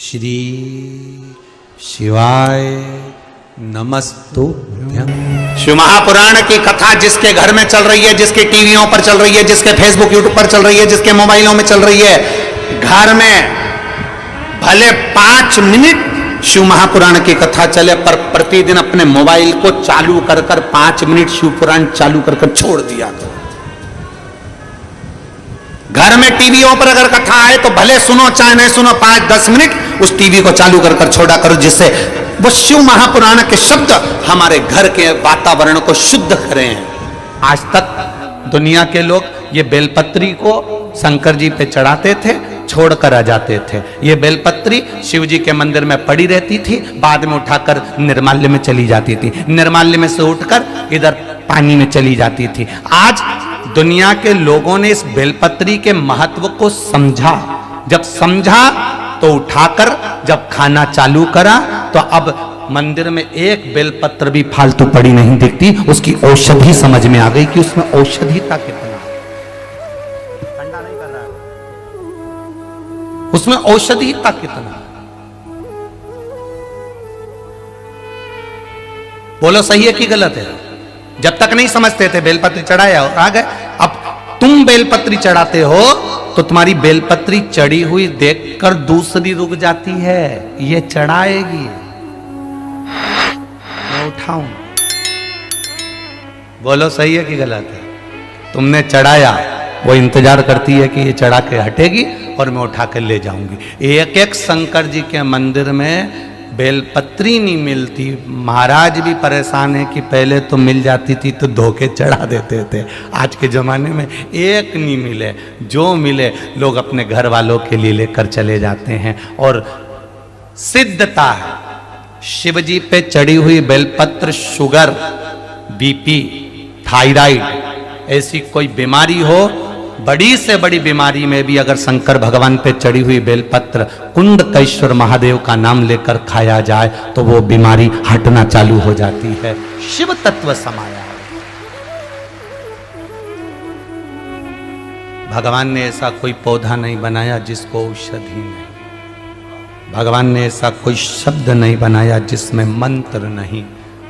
श्री शिवाय नमस्तुभ्यं। शिव महापुराण की कथा जिसके घर में चल रही है, जिसके टीवियों पर चल रही है, जिसके फेसबुक यूट्यूब पर चल रही है, जिसके मोबाइलों में चल रही है, घर में भले 5 मिनट शिव महापुराण की कथा चले, पर प्रतिदिन अपने मोबाइल को चालू कर 5 मिनट शिव पुराण चालू कर छोड़ दिया करो। घर में टीवियों पर अगर कथा आए तो भले सुनो चाहे नहीं सुनो, 5-10 मिनट उस टीवी को चालू कर छोड़ा करो, जिससे वो शिव महापुराण के शब्द हमारे घर के वातावरण को शुद्ध करें। आज तक दुनिया के लोग ये बेलपत्री को शंकर जी पे चढ़ाते थे, छोड़कर आ जाते थे। ये बेलपत्री शिव जी के मंदिर में पड़ी रहती थी, बाद में उठाकर निर्माल्य में चली जाती थी, निर्माल्य में से उठकर इधर पानी में चली जाती थी। आज दुनिया के लोगों ने इस बेलपत्री के महत्व को समझा। जब समझा तो उठाकर जब खाना चालू करा तो अब मंदिर में एक बेलपत्र भी फालतू पड़ी नहीं दिखती। उसकी औषधि समझ में आ गई कि उसमें औषधिता कितना है। ठंडा नहीं कर रहा है, उसमें औषधिता कितना है। बोलो सही है कि गलत है? जब तक नहीं समझते थे बेलपत्री चढ़ाया और आ गए। अब तुम बेलपत्री चढ़ाते हो तो तुम्हारी बेलपत्री चढ़ी हुई देखकर दूसरी रुक जाती है, ये चढ़ाएगी, मैं उठाऊं। बोलो सही है कि गलत है? तुमने चढ़ाया, वो इंतजार करती है कि ये चढ़ा के हटेगी और मैं उठा के ले जाऊंगी। एक एक शंकर जी के मंदिर में बेलपत्री नहीं मिलती। महाराज भी परेशान है कि पहले तो मिल जाती थी तो धोखे चढ़ा देते थे, आज के जमाने में एक नहीं मिले, जो मिले लोग अपने घर वालों के लिए लेकर चले जाते हैं। और सिद्धता है शिव जी पे चढ़ी हुई बेलपत्र शुगर, बीपी, थायराइड, ऐसी कोई बीमारी हो, बड़ी से बड़ी बीमारी में भी अगर शंकर भगवान पे चढ़ी हुई बेलपत्र कुंडकेश्वर महादेव का नाम लेकर खाया जाए तो वो बीमारी हटना चालू हो जाती है। शिव तत्व समाया है। भगवान ने ऐसा कोई पौधा नहीं बनाया जिसको औषधि नहीं, भगवान ने ऐसा कोई शब्द नहीं बनाया जिसमें मंत्र नहीं,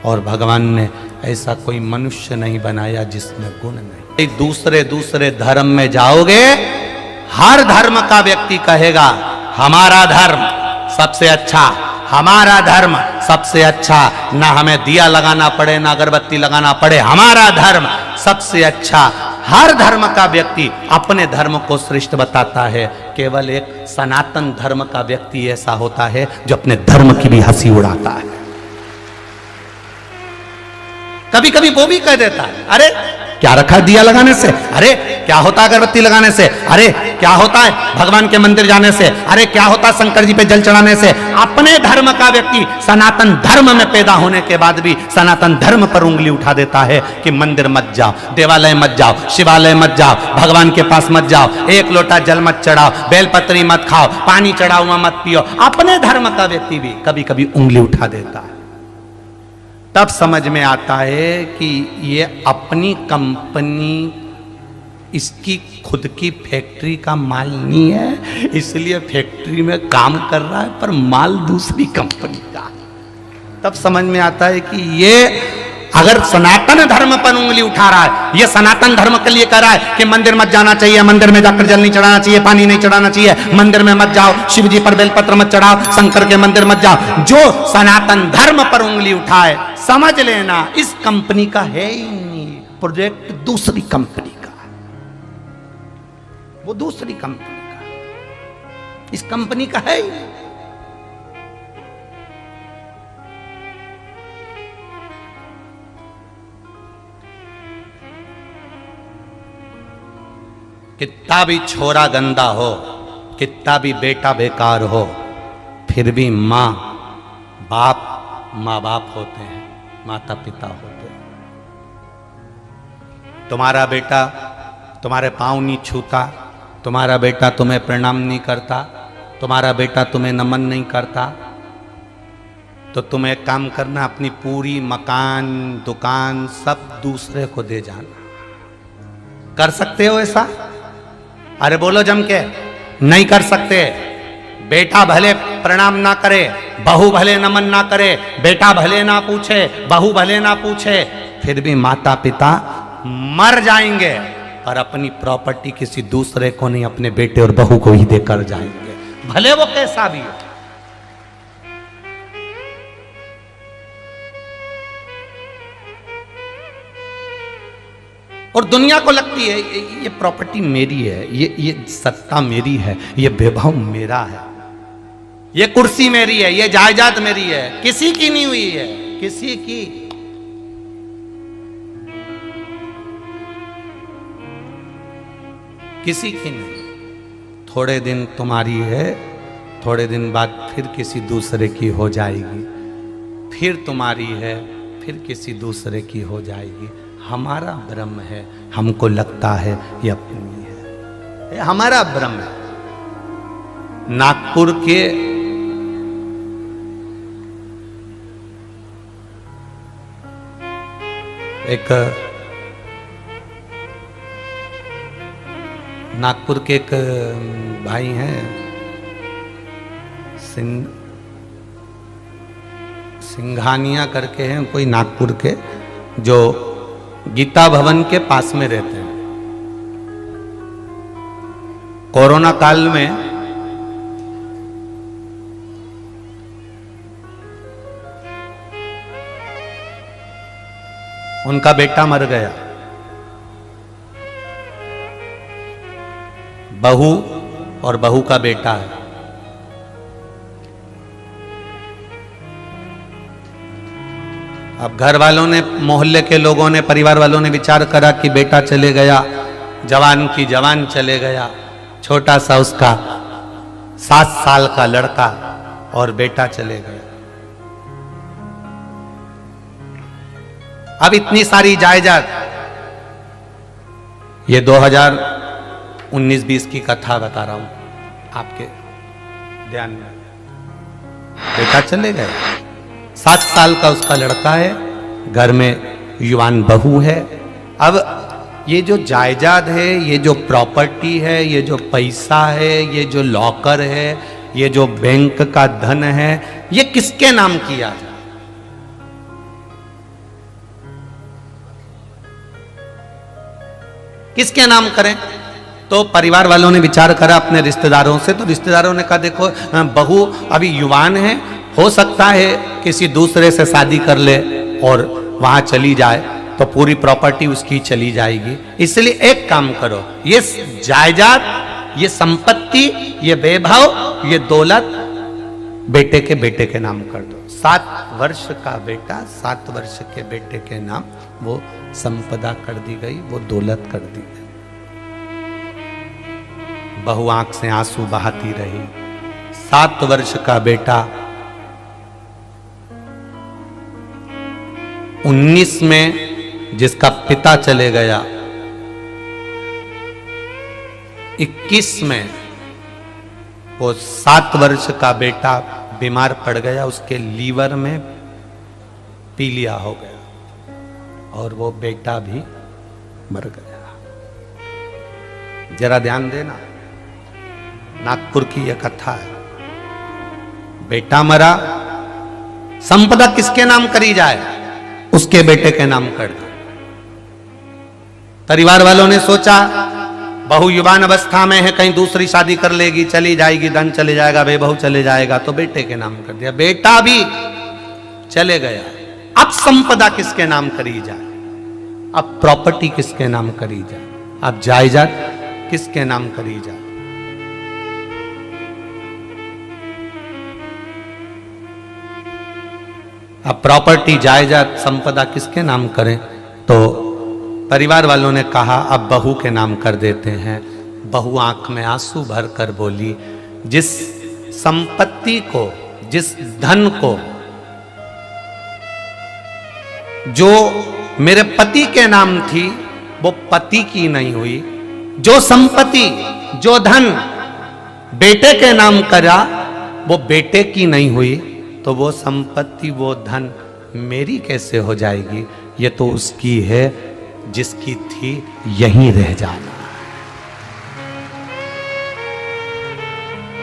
और भगवान ने ऐसा कोई मनुष्य नहीं बनाया जिसमें गुण नहीं। दूसरे धर्म में जाओगे, हर धर्म का व्यक्ति कहेगा हमारा धर्म सबसे अच्छा, हमारा धर्म सबसे अच्छा, ना हमें दिया लगाना पड़े ना अगरबत्ती लगाना पड़े, हमारा धर्म सबसे अच्छा। हर धर्म का व्यक्ति अपने धर्म को श्रेष्ठ बताता है। केवल एक सनातन धर्म का व्यक्ति ऐसा होता है जो अपने धर्म की भी हंसी उड़ाता है। कभी कभी वो भी कह देता है अरे क्या रखा दिया लगाने से, अरे क्या होता है अगरबत्ती लगाने से, अरे क्या होता है भगवान के मंदिर जाने से, अरे क्या होता है शंकर जी पे जल चढ़ाने से। अपने धर्म का व्यक्ति सनातन धर्म में पैदा होने के बाद भी सनातन धर्म पर उंगली उठा देता है कि मंदिर मत जाओ, देवालय मत जाओ, शिवालय मत जाओ, भगवान के पास मत जाओ, एक लोटा जल मत चढ़ाओ, बेलपत्री मत खाओ, पानी चढ़ा हुआ मत पियो। अपने धर्म का व्यक्ति भी कभी कभी उंगली उठा देता है। तब समझ में आता है कि ये अपनी कंपनी, इसकी खुद की फैक्ट्री का माल नहीं है, इसलिए फैक्ट्री में काम कर रहा है पर माल दूसरी कंपनी का। तब समझ में आता है कि ये अगर सनातन धर्म पर उंगली उठा रहा है, ये सनातन धर्म के लिए कह रहा है कि मंदिर मत जाना चाहिए, मंदिर में जाकर जल नहीं चढ़ाना चाहिए, पानी नहीं चढ़ाना चाहिए, मंदिर में मत जाओ, शिव जी पर बेलपत्र मत चढ़ाओ, शंकर के मंदिर मत जाओ। जो सनातन धर्म पर उंगली उठाए, समझ लेना इस कंपनी का है ही नहीं, प्रोजेक्ट दूसरी कंपनी का, वो दूसरी कंपनी का, इस कंपनी का है ही नहीं। कितना भी छोरा गंदा हो, कितना भी बेटा बेकार हो, फिर भी माँ बाप होते हैं, माता पिता होते हैं। तुम्हारा बेटा तुम्हारे पाँव नहीं छूता, तुम्हारा बेटा तुम्हें प्रणाम नहीं करता, तुम्हारा बेटा तुम्हें नमन नहीं करता, तो तुम एक काम करना, अपनी पूरी मकान दुकान सब दूसरे को दे जाना। कर सकते हो ऐसा? अरे बोलो जम के, नहीं कर सकते। बेटा भले प्रणाम ना करे, बहू भले नमन ना करे, बेटा भले ना पूछे, बहू भले ना पूछे, फिर भी माता पिता मर जाएंगे और अपनी प्रॉपर्टी किसी दूसरे को नहीं, अपने बेटे और बहू को ही देकर जाएंगे, भले वो कैसा भी हो। और दुनिया को लगती है ये प्रॉपर्टी मेरी है, ये सत्ता मेरी है, ये वैभव मेरा है, ये कुर्सी मेरी है, ये जायदाद मेरी है, किसी की नहीं हुई है, किसी की। किसी की नहीं। थोड़े दिन तुम्हारी है, थोड़े दिन बाद फिर किसी दूसरे की हो जाएगी, फिर तुम्हारी है, फिर किसी दूसरे की हो जाएगी। हमारा ब्रह्म है, हमको लगता है ये अपनी है, ये हमारा ब्रह्म है। नागपुर के एक भाई हैं, सिंघानिया करके हैं कोई, नागपुर के, जो गीता भवन के पास में रहते हैं। कोरोना काल में उनका बेटा मर गया, बहू और बहू का बेटा है। अब घर वालों ने, मोहल्ले के लोगों ने, परिवार वालों ने विचार करा कि बेटा चले गया, जवान की जवान चले गया, छोटा सा उसका 7 साल का लड़का और बेटा चले गया। अब इतनी सारी जायदाद, ये 2019-20 की कथा बता रहा हूं आपके ध्यान में। बेटा चले गए, 7 साल का उसका लड़का है, घर में युवान बहू है। अब ये जो जायदाद है, ये जो प्रॉपर्टी है, ये जो पैसा है, ये जो लॉकर है, ये जो बैंक का धन है, ये किसके नाम किया जाए? किसके नाम करें? तो परिवार वालों ने विचार करा अपने रिश्तेदारों से, तो रिश्तेदारों ने कहा देखो बहू अभी युवान है, हो सकता है किसी दूसरे से शादी कर ले और वहां चली जाए तो पूरी प्रॉपर्टी उसकी चली जाएगी, इसलिए एक काम करो, ये जायदाद, ये संपत्ति, ये वैभव, ये दौलत बेटे के नाम कर दो। 7 वर्ष का बेटा, 7 वर्ष के बेटे के नाम वो संपदा कर दी गई, वो दौलत कर दी गई। बहू आंख से आंसू बहाती रही। 7 वर्ष का बेटा 19 में जिसका पिता चले गया, 21 में वो 7 वर्ष का बेटा बीमार पड़ गया, उसके लीवर में पीलिया हो गया और वो बेटा भी मर गया। जरा ध्यान देना, नागपुर की यह कथा है। बेटा मरा, संपदा किसके नाम करी जाए? उसके बेटे के नाम कर दो। परिवार वालों ने सोचा बहू युवान अवस्था में है, कहीं दूसरी शादी कर लेगी, चली जाएगी, धन चले जाएगा, बेबहू चले जाएगा, तो बेटे के नाम कर दिया। बेटा भी चले गया, अब संपदा किसके नाम करी जाए? अब प्रॉपर्टी किसके नाम करी जाए? अब जायदाद किसके नाम करी जाए? अब प्रॉपर्टी, जायदाद, संपदा किसके नाम करें? तो परिवार वालों ने कहा अब बहू के नाम कर देते हैं। बहू आंख में आंसू भर कर बोली, जिस संपत्ति को, जिस धन को जो मेरे पति के नाम थी वो पति की नहीं हुई, जो संपत्ति, जो धन बेटे के नाम करा वो बेटे की नहीं हुई, तो वो संपत्ति, वो धन मेरी कैसे हो जाएगी? ये तो उसकी है जिसकी थी यहीं रह जाना।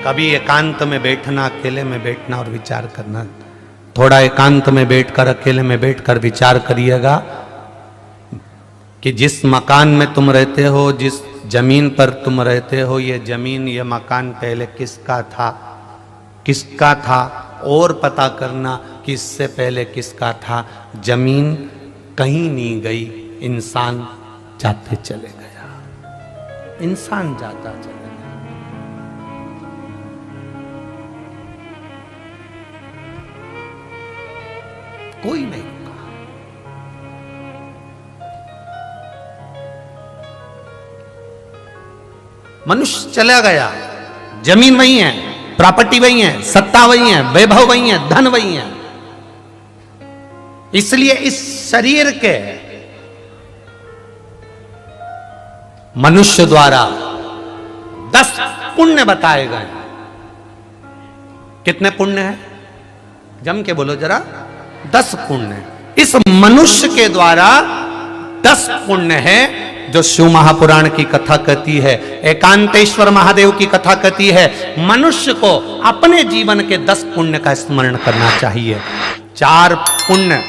कभी एकांत में बैठना, अकेले में बैठना और विचार करना। थोड़ा एकांत में बैठकर, अकेले में बैठकर विचार करिएगा कि जिस मकान में तुम रहते हो, जिस जमीन पर तुम रहते हो, ये जमीन, ये मकान पहले किसका था, किसका था, और पता करना कि इससे पहले किसका था। जमीन कहीं नहीं गई, इंसान जाते चले गया, इंसान जाता चले गया। कोई नहीं रुका। मनुष्य चला गया, जमीन वही है, प्रॉपर्टी वही है, सत्ता वही है, वैभव वही है, धन वही है। इसलिए इस शरीर के मनुष्य द्वारा 10 पुण्य बताए गए। कितने पुण्य है? जम के बोलो जरा। 10 पुण्य। इस मनुष्य के द्वारा 10 पुण्य है जो शिव महापुराण की कथा कहती है, एकांतेश्वर महादेव की कथा कहती है। मनुष्य को अपने जीवन के 10 पुण्य का स्मरण करना चाहिए। 4 पुण्य,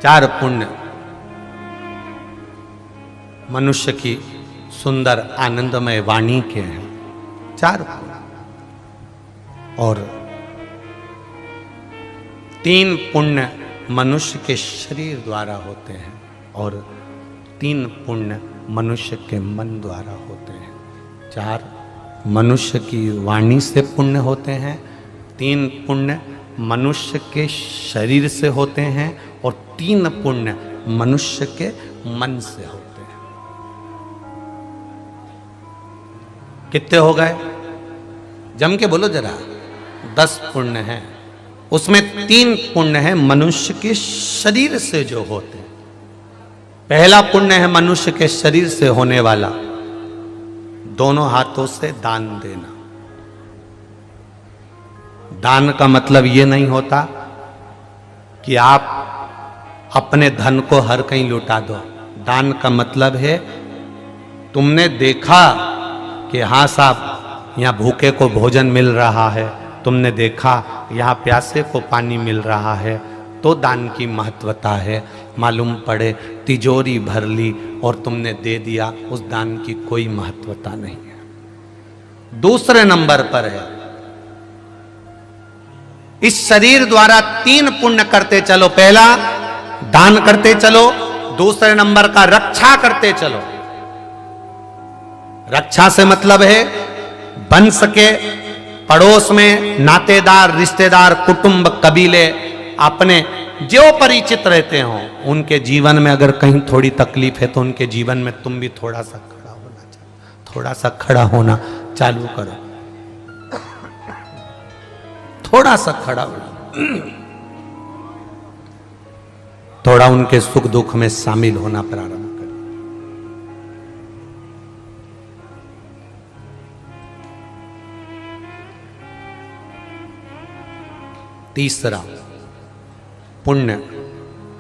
4 पुण्य मनुष्य की सुंदर आनंदमय वाणी के हैं। 4 पुण्य। और 3 पुण्य मनुष्य के शरीर द्वारा होते हैं और 3 पुण्य मनुष्य के मन द्वारा होते हैं। 4 मनुष्य की वाणी से पुण्य होते हैं, 3 पुण्य मनुष्य के शरीर से होते हैं और 3 पुण्य मनुष्य के मन से होते हैं। कितने हो गए? जम के बोलो जरा। 10 पुण्य हैं, उसमें 3 पुण्य है मनुष्य के शरीर से जो होते हैं। पहला पुण्य है मनुष्य के शरीर से होने वाला, दोनों हाथों से दान देना। दान का मतलब ये नहीं होता कि आप अपने धन को हर कहीं लुटा दो। दान का मतलब है तुमने देखा कि हाँ साहब यहाँ भूखे को भोजन मिल रहा है, तुमने देखा यहाँ प्यासे को पानी मिल रहा है, तो दान की महत्वता है। मालूम पड़े तिजोरी भर ली और तुमने दे दिया, उस दान की कोई महत्वता नहीं है। दूसरे नंबर पर है इस शरीर द्वारा 3 पुण्य करते चलो। पहला दान करते चलो, दूसरे नंबर का रक्षा करते चलो। रक्षा से मतलब है वंश के पड़ोस में नातेदार, रिश्तेदार, कुटुंब, कबीले अपने जो परिचित रहते हो, उनके जीवन में अगर कहीं थोड़ी तकलीफ है तो उनके जीवन में तुम भी थोड़ा सा खड़ा होना चाहिए, थोड़ा सा खड़ा होना चालू करो, थोड़ा सा खड़ा होना, थोड़ा उनके सुख दुख में शामिल होना प्रारंभ करो। तीसरा पुण्य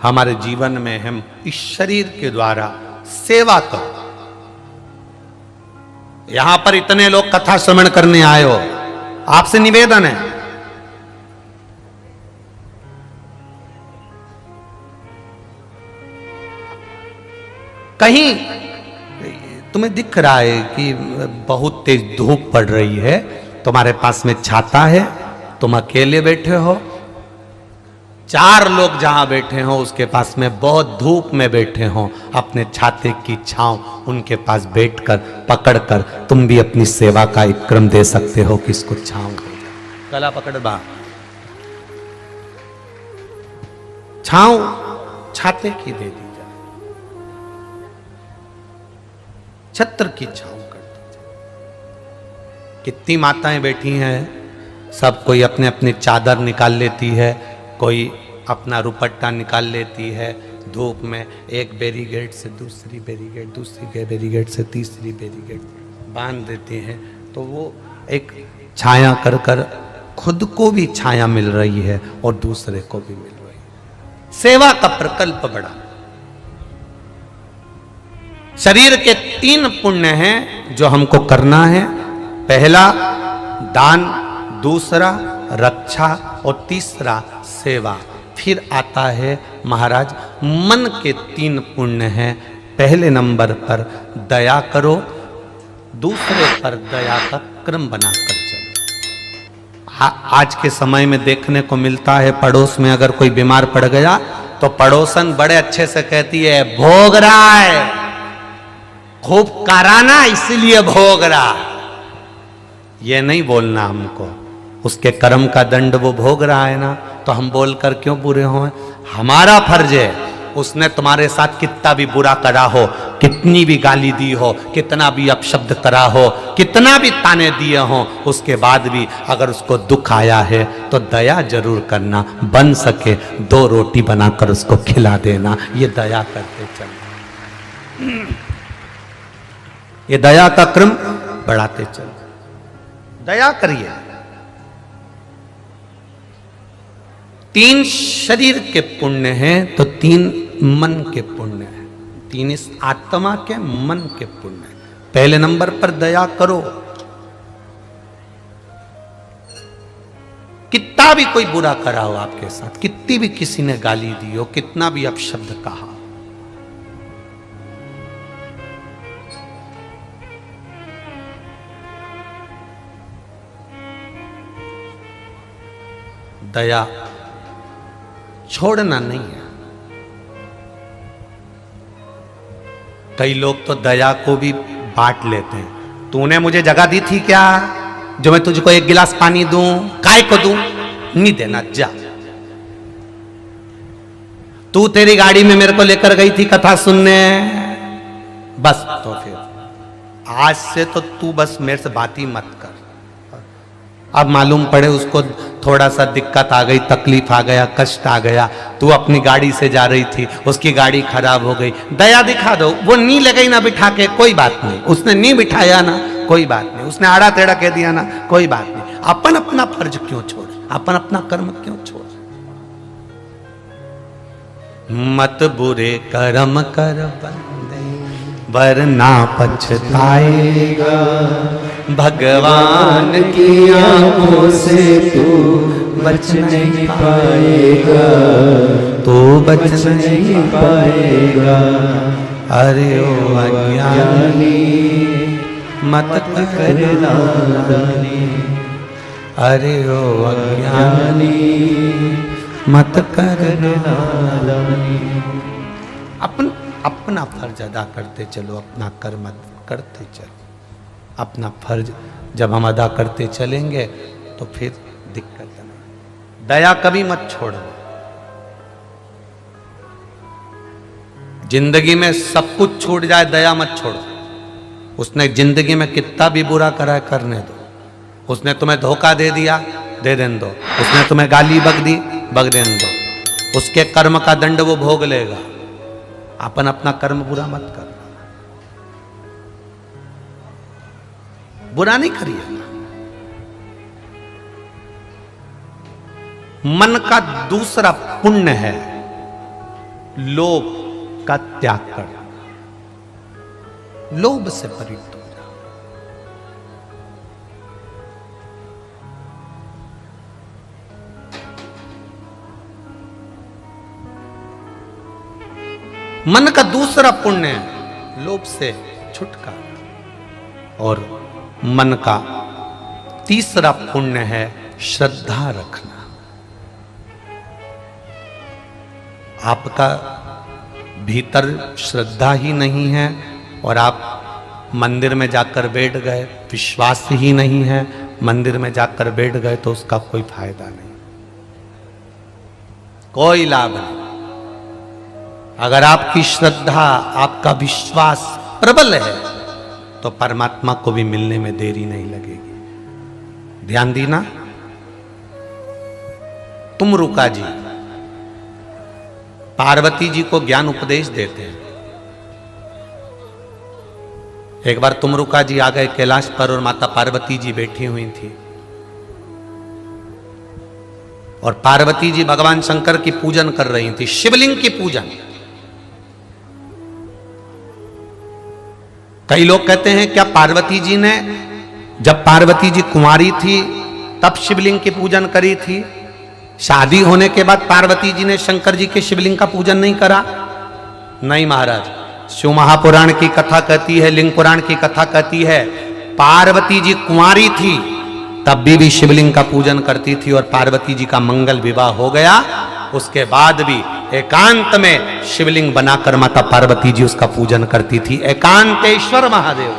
हमारे जीवन में हम इस शरीर के द्वारा सेवा करो। यहां पर इतने लोग कथा श्रवण करने आए हो, आपसे निवेदन है कहीं तुम्हें दिख रहा है कि बहुत तेज धूप पड़ रही है, तुम्हारे पास में छाता है, तुम अकेले बैठे हो, 4 लोग जहां बैठे हो उसके पास में बहुत धूप में बैठे हो, अपने छाते की छांव उनके पास बैठकर पकड़कर तुम भी अपनी सेवा का एक क्रम दे सकते हो कि इसको छांव दे। गला पकड़ बा, छांव छाते की दे दी जाए, छत्र की छांव कर दी जाए। कितनी माताएं बैठी हैं, सब कोई अपने अपने चादर निकाल लेती है, कोई अपना रुपट्टा निकाल लेती है, धूप में एक बैरीगेट से दूसरी बैरीगेट, दूसरी बैरीगेट से तीसरी बैरीगेट बांध देते हैं, तो वो एक छाया कर कर खुद को भी छाया मिल रही है और दूसरे को भी मिल रही है। सेवा का प्रकल्प बड़ा। शरीर के 3 पुण्य हैं जो हमको करना है। पहला दान, दूसरा रक्षा और तीसरा सेवा। फिर आता है महाराज मन के 3 पुण्य हैं। पहले नंबर पर दया करो, दूसरे पर दया का क्रम बनाकर चलो। आज के समय में देखने को मिलता है, पड़ोस में अगर कोई बीमार पड़ गया तो पड़ोसन बड़े अच्छे से कहती है भोग रहा है, खूब कराना इसलिए भोग रहा। ये नहीं बोलना हमको, उसके कर्म का दंड वो भोग रहा है ना, तो हम बोलकर क्यों बुरे हों? हमारा फर्ज है, उसने तुम्हारे साथ कितना भी बुरा करा हो, कितनी भी गाली दी हो, कितना भी अपशब्द करा हो, कितना भी ताने दिए हो, उसके बाद भी अगर उसको दुख आया है तो दया जरूर करना। बन सके 2 रोटी बनाकर उसको खिला देना। ये दया करते चलो, ये दया का क्रम बढ़ाते चलो। दया करिए। 3 शरीर के पुण्य हैं तो 3 मन के पुण्य हैं। 3 इस आत्मा के मन के पुण्य हैं। पहले नंबर पर दया करो। कितना भी कोई बुरा करा हो आपके साथ, कितनी भी किसी ने गाली दी हो, कितना भी अपशब्द कहा, दया छोड़ना नहीं है। कई लोग तो दया को भी बांट लेते हैं। तूने मुझे जगह दी थी क्या जो मैं तुझको 1 गिलास पानी दूं? काय को दूं? नहीं देना, जा। तू तेरी गाड़ी में मेरे को लेकर गई थी कथा सुनने, बस तो फिर आज से तो तू बस मेरे से बात ही मत कर। अब मालूम पड़े उसको थोड़ा सा दिक्कत आ गई, तकलीफ आ गया, कष्ट आ गया, तू अपनी गाड़ी से जा रही थी, उसकी गाड़ी खराब हो गई, दया दिखा दो। वो नी लगई ना बिठा के, कोई बात नहीं। उसने नी बिठाया ना, कोई बात नहीं। उसने आड़ा टेढ़ा कह दिया ना, कोई बात नहीं। अपन अपना फर्ज क्यों छोड़, अपन अपना कर्म क्यों छोड़? मत बुरे कर्म कर बंदे वरना पछताएगा, भगवान की आंखों से तू बच नहीं पाएगा, तू बच नहीं पाएगा। अरे ओ अज्ञानी मत कर नादानी, अरे ओ अज्ञानी मत कर नादानी। अपना फर्ज अदा करते चलो, अपना कर्म करते चलो। अपना फर्ज जब हम अदा करते चलेंगे तो फिर दिक्कत नहीं। दया कभी मत छोड़ो। जिंदगी में सब कुछ छूट जाए, दया मत छोड़ो। उसने जिंदगी में कितना भी बुरा करा है करने दो। उसने तुम्हें धोखा दे दिया, दे देने दो। उसने तुम्हें गाली बक दी, बक देने दो। उसके कर्म का दंड वो भोग लेगा। अपन अपना कर्म बुरा मत कर, बुरा नहीं करिए। मन का दूसरा पुण्य है लोभ का त्याग करना। लोभ से परित हो जाओ। मन का दूसरा पुण्य है लोभ से छुटकारा। और मन का तीसरा पुण्य है श्रद्धा रखना। आपका भीतर श्रद्धा ही नहीं है और आप मंदिर में जाकर बैठ गए, विश्वास ही नहीं है, मंदिर में जाकर बैठ गए तो उसका कोई फायदा नहीं, कोई लाभ नहीं। अगर आपकी श्रद्धा, आपका विश्वास प्रबल है तो परमात्मा को भी मिलने में देरी नहीं लगेगी। ध्यान देना। तुमरुका जी पार्वती जी को ज्ञान उपदेश देते हैं। एक बार तुमरुका जी आ गए कैलाश पर और माता पार्वती जी बैठी हुई थी और पार्वती जी भगवान शंकर की पूजन कर रही थी, शिवलिंग की पूजन। कई लोग कहते हैं क्या पार्वती जी ने, जब पार्वती जी कुंवारी थी तब शिवलिंग की पूजन करी थी, शादी होने के बाद पार्वती जी ने शंकर जी के शिवलिंग का पूजन नहीं करा? नहीं महाराज, शिव महापुराण की कथा कहती है, लिंग पुराण की कथा कहती है, पार्वती जी कुंवारी थी तब भी शिवलिंग का पूजन करती थी, और पार्वती जी का मंगल विवाह हो गया, उसके बाद भी एकांत में शिवलिंग बनाकर माता पार्वती जी उसका पूजन करती थी। एकांतेश्वर महादेव,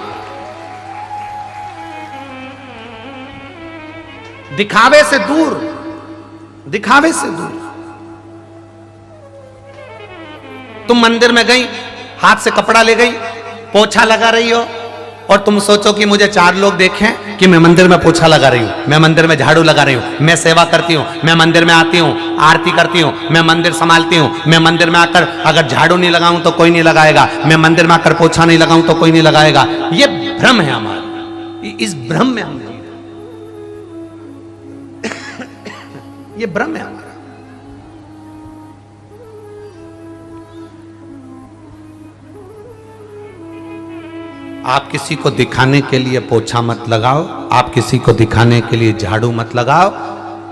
दिखावे से दूर, दिखावे से दूर। तुम मंदिर में गई, हाथ से कपड़ा ले गई, पोछा लगा रही हो, और तुम सोचो कि मुझे 4 लोग देखें कि मैं मंदिर में पोछा लगा रही हूं, मैं मंदिर में झाड़ू लगा रही हूं, मैं सेवा करती हूं, मैं मंदिर में आती हूं, आरती करती हूं, मैं मंदिर संभालती हूं, मैं मंदिर में आकर अगर झाड़ू नहीं लगाऊं तो कोई नहीं लगाएगा, मैं मंदिर में आकर पोछा नहीं लगाऊं तो कोई नहीं लगाएगा। ये भ्रम है हमारा, इस भ्रम में हम जी रहे, ये भ्रम है हमारा। आप किसी को दिखाने के लिए पोछा मत लगाओ, आप किसी को दिखाने के लिए झाड़ू मत लगाओ,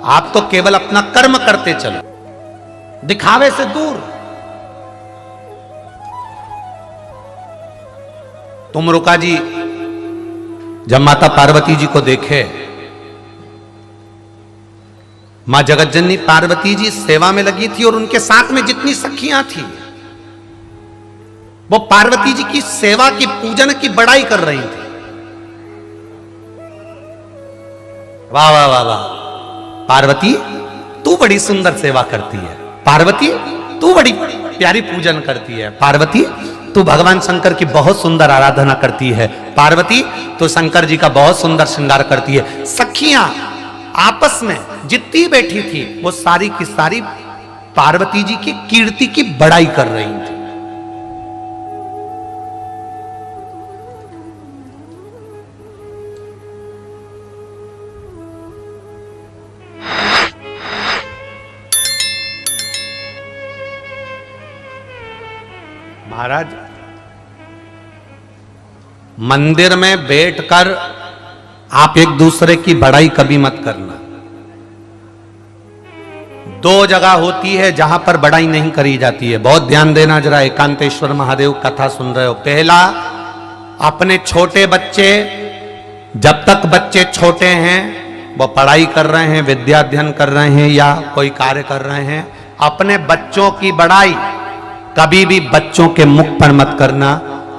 आप तो केवल अपना कर्म करते चलो, दिखावे से दूर। तुमरुका जी जब माता पार्वती जी को देखे, मां जगतजननी पार्वती जी सेवा में लगी थी और उनके साथ में जितनी सखियां थी वो पार्वती जी की सेवा की, पूजन की बड़ाई कर रही थी। वाह वाह वाह वाह, पार्वती तू बड़ी सुंदर सेवा करती है, पार्वती तू बड़ी प्यारी पूजन करती है, पार्वती तू भगवान शंकर की बहुत सुंदर आराधना करती है, पार्वती तो शंकर जी का बहुत सुंदर श्रृंगार करती है। सखियां आपस में जितनी बैठी थी वो सारी की सारी पार्वती जी की कीर्ति की बड़ाई कर रही थी। महाराज मंदिर में बैठकर आप एक दूसरे की बड़ाई कभी मत करना। 2 जगह होती है जहां पर बड़ाई नहीं करी जाती है, बहुत ध्यान देना जरा। एकांतेश्वर महादेव कथा सुन रहे हो, पहला अपने छोटे बच्चे, जब तक बच्चे छोटे हैं वो पढ़ाई कर रहे हैं, विद्या अध्ययन कर रहे हैं या कोई कार्य कर रहे हैं, अपने बच्चों की बड़ाई कभी भी बच्चों के मुख पर मत करना।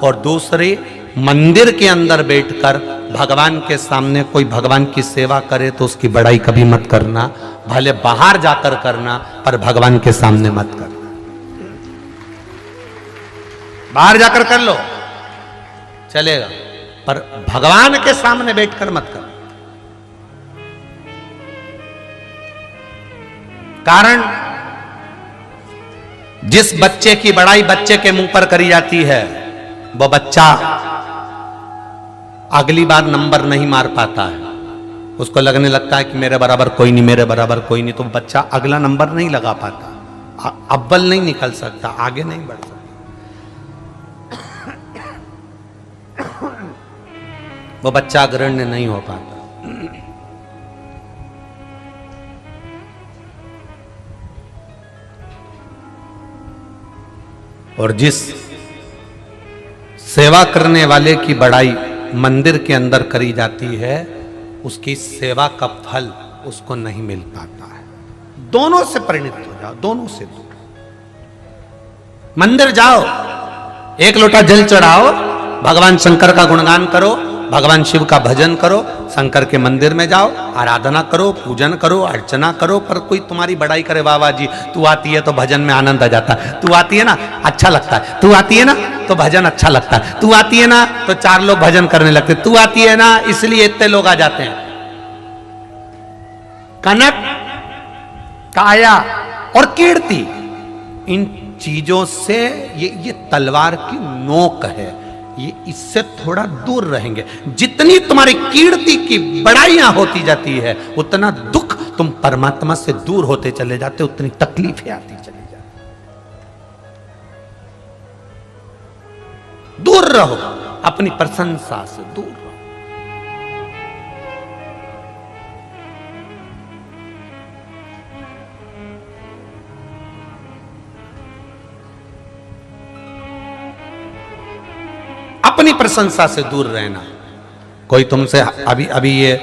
और दूसरी, मंदिर के अंदर बैठकर भगवान के सामने कोई भगवान की सेवा करे तो उसकी बड़ाई कभी मत करना, भले बाहर जाकर करना पर भगवान के सामने मत करना। बाहर जाकर कर लो चलेगा, पर भगवान के सामने बैठकर मत कर। कारण जिस बच्चे की बड़ाई बच्चे के मुंह पर करी जाती है वो बच्चा अगली बार नंबर नहीं मार पाता है, उसको लगने लगता है कि मेरे बराबर कोई नहीं, मेरे बराबर कोई नहीं, तो बच्चा अगला नंबर नहीं लगा पाता, अव्वल नहीं निकल सकता, आगे नहीं बढ़ सकता। वो बच्चा अग्रण्य नहीं हो पाता। और जिस सेवा करने वाले की बड़ाई मंदिर के अंदर करी जाती है उसकी सेवा का फल उसको नहीं मिल पाता है। दोनों से परिणित हो जाओ, दोनों से दूर। मंदिर जाओ, 1 लोटा जल चढ़ाओ, भगवान शंकर का गुणगान करो, भगवान शिव का भजन करो, शंकर के मंदिर में जाओ, आराधना करो, पूजन करो, अर्चना करो, पर कोई तुम्हारी बड़ाई करे, वाह वाह जी तू आती है तो भजन में आनंद आ जाता है, तू आती है ना अच्छा लगता है, तू आती है ना तो भजन अच्छा लगता है, तू आती है ना तो 4 लोग भजन करने लगते, तू आती है ना इसलिए इतने लोग आ जाते हैं। कनक, काया और कीर्ति, इन चीजों से ये तलवार की नोक है, ये इससे थोड़ा दूर रहेंगे। जितनी तुम्हारी कीर्ति की बड़ाइयां होती जाती है उतना दुख तुम परमात्मा से दूर होते चले जाते, उतनी तकलीफें आती चली जाती। दूर रहो, अपनी प्रशंसा से दूर रहो। अपनी प्रशंसा से दूर रहना। कोई तुमसे अभी अभी ये